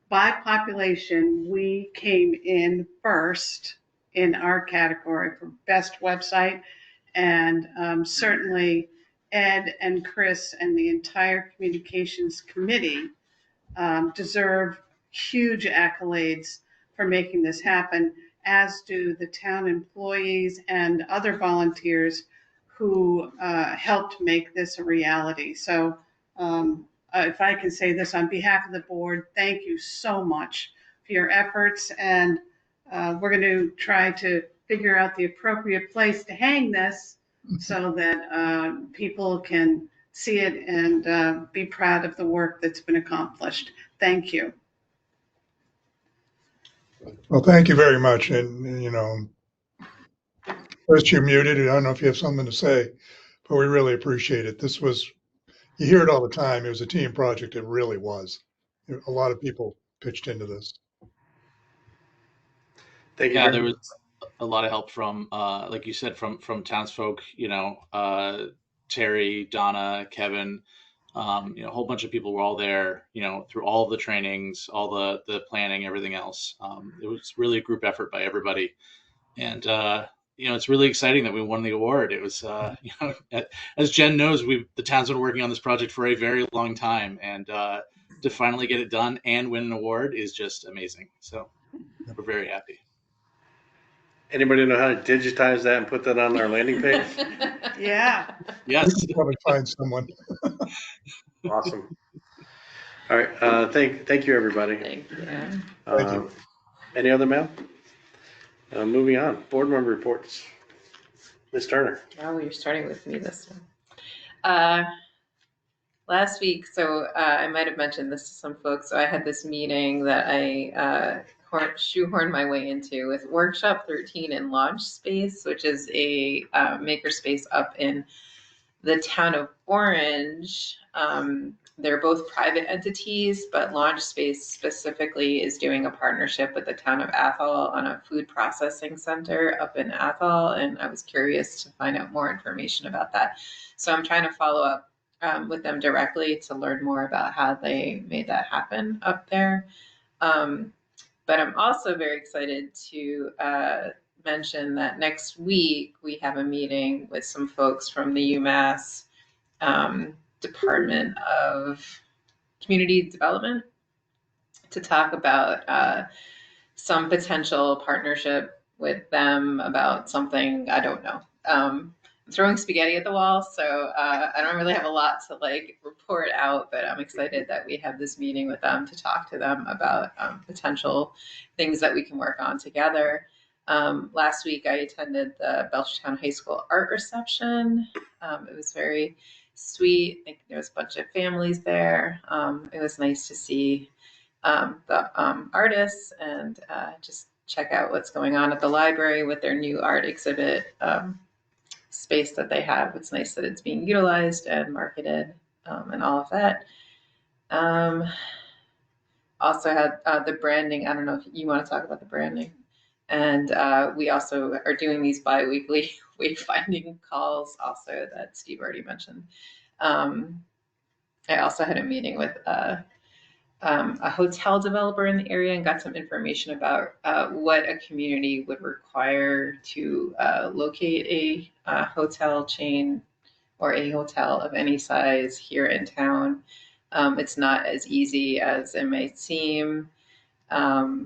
Speaker 4: by population, we came in first in our category for best website, and certainly Ed and Chris and the entire communications committee deserve huge accolades for making this happen, as do the town employees and other volunteers who helped make this a reality. So if I can say this on behalf of the board, thank you so much for your efforts, and we're going to try to figure out the appropriate place to hang this so that people can see it and be proud of the work that's been accomplished. Thank you.
Speaker 11: Well, thank you very much. And, you know, first you're muted. I don't know if you have something to say, but we really appreciate it. This was, you hear it all the time. It was a team project. It really was. A lot of people pitched into this.
Speaker 9: Thank you.
Speaker 12: Yeah, there was a lot of help from, like you said, from townsfolk, you know, Terry, Donna, Kevin, A whole bunch of people were all there, through all of the trainings, all the planning, everything else. It was really a group effort by everybody. And, it's really exciting that we won the award. It was, as Jen knows, the town's been working on this project for a very long time, and to finally get it done and win an award is just amazing. So we're very happy.
Speaker 9: Anybody know how to digitize that and put that on our landing page?
Speaker 4: Yeah.
Speaker 11: We
Speaker 12: Yes.
Speaker 11: can probably find someone.
Speaker 9: Awesome. All right. Thank you, everybody.
Speaker 3: Thank you.
Speaker 11: Thank you.
Speaker 9: Any other mail? Moving on. Board member reports. Ms. Turner.
Speaker 3: Oh, you're starting with me this time. Last week, I might have mentioned this to some folks. So I had this meeting that I shoehorned my way into with Workshop 13 in Launch Space, which is a makerspace up in the town of Orange. They're both private entities, but Launch Space specifically is doing a partnership with the town of Athol on a food processing center up in Athol, and I was curious to find out more information about that. So I'm trying to follow up with them directly to learn more about how they made that happen up there. But I'm also very excited to mention that next week we have a meeting with some folks from the UMass Department of Community Development to talk about some potential partnership with them about something, I don't know. I'm throwing spaghetti at the wall, so I don't really have a lot to report out, but I'm excited that we have this meeting with them to talk to them about potential things that we can work on together. Last week I attended the Belchertown High School art reception. It was very sweet. I think there was a bunch of families there. It was nice to see the artists and just check out what's going on at the library with their new art exhibit space that they have. It's nice that it's being utilized and marketed and all of that. Also had the branding. I don't know if you want to talk about the branding. And we also are doing these bi-weekly wayfinding calls also that Steve already mentioned. I also had a meeting with a hotel developer in the area and got some information about what a community would require to locate a hotel chain or a hotel of any size here in town. It's not as easy as it may seem, but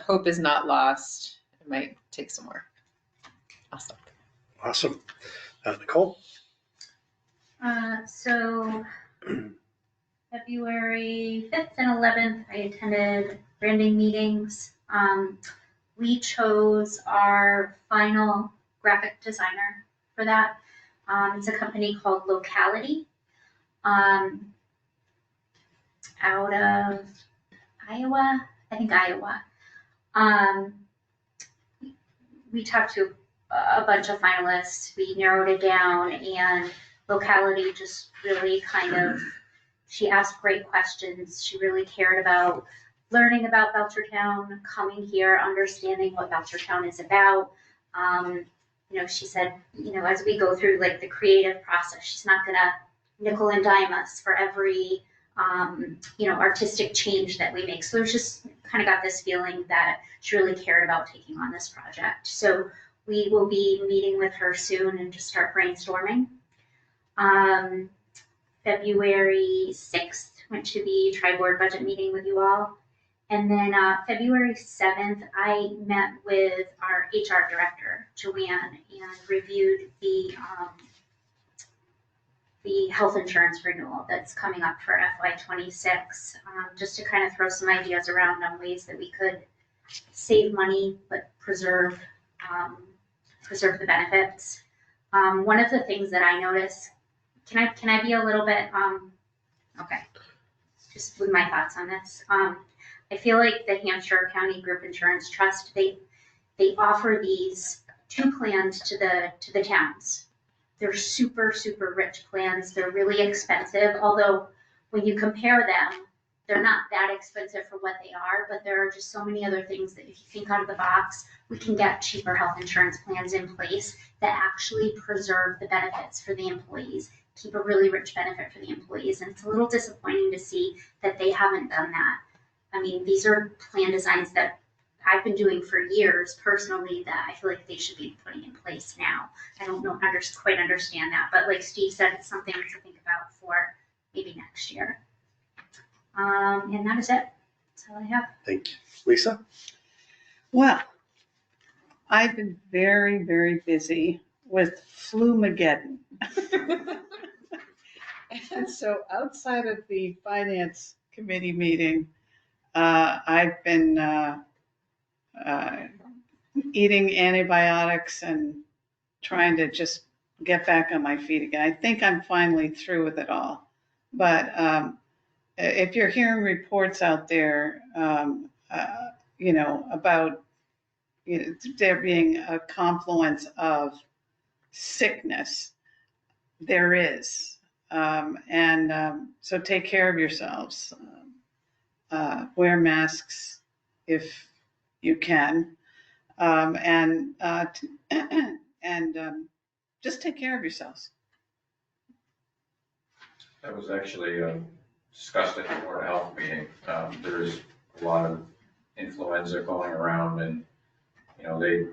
Speaker 3: hope is not lost. It might take some work.
Speaker 9: Awesome. Nicole?
Speaker 7: So February 5th and 11th, I attended branding meetings. We chose our final graphic designer for that. It's a company called Locality out of Iowa, I think Iowa. We talked to a bunch of finalists. We narrowed it down, and Locality just really she asked great questions. She really cared about learning about Belchertown, coming here, understanding what Belchertown is about. She said, as we go through the creative process, she's not gonna nickel and dime us for every artistic change that we make. So there's just kind of got this feeling that she really cared about taking on this project. So we will be meeting with her soon and just start brainstorming. February 6th, went to the tri-board budget meeting with you all. And then February 7th, I met with our HR director, Joanne, and reviewed the health insurance renewal that's coming up for FY26, just to kind of throw some ideas around on ways that we could save money but preserve the benefits. One of the things that I noticed, can I be a little bit okay, just with my thoughts on this. I feel like the Hampshire County Group Insurance Trust, they offer these two plans to the towns. They're super, super rich plans. They're really expensive, although when you compare them, they're not that expensive for what they are, but there are just so many other things that if you think out of the box, we can get cheaper health insurance plans in place that actually preserve the benefits for the employees, keep a really rich benefit for the employees. And it's a little disappointing to see that they haven't done that. I mean, these are plan designs that I've been doing for years personally that I feel like they should be putting in place now. I don't know, quite understand that, but like Steve said, it's something to think about for maybe next year. And that is it. That's all I have.
Speaker 9: Thank you. Lisa?
Speaker 4: Well, I've been very, very busy with Flumageddon. And so outside of the finance committee meeting, I've been eating antibiotics and trying to just get back on my feet again. I think I'm finally through with it all. But if you're hearing reports out there, about there being a confluence of sickness, there is. So take care of yourselves. Wear masks if you can. And just take care of yourselves.
Speaker 5: That was actually discussed at the Board of Health meeting. There is a lot of influenza going around, and they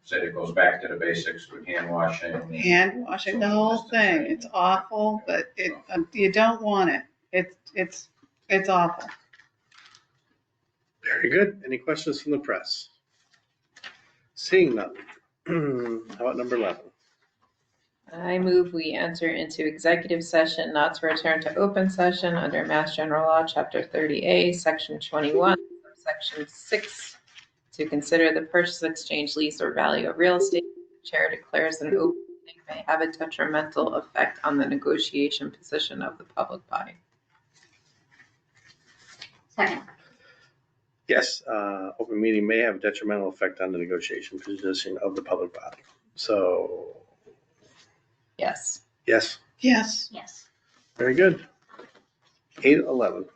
Speaker 5: said it goes back to the basics with hand washing.
Speaker 4: Hand washing, the whole thing. It's awful, but you don't want it. It's awful.
Speaker 9: Very good. Any questions from the press? Seeing none. How about number 11?
Speaker 3: I move we enter into executive session not to return to open session under Mass General Law, Chapter 30A, Section 21, Section 6, to consider the purchase, exchange, lease, or value of real estate. The chair declares that an open meeting may have a detrimental effect on the negotiation position of the public body.
Speaker 7: Second.
Speaker 9: Yes, open meeting may have a detrimental effect on the negotiation position of the public body. So,
Speaker 3: Yes.
Speaker 9: yes,
Speaker 4: Yes.
Speaker 7: Yes.
Speaker 9: very good. 8:11.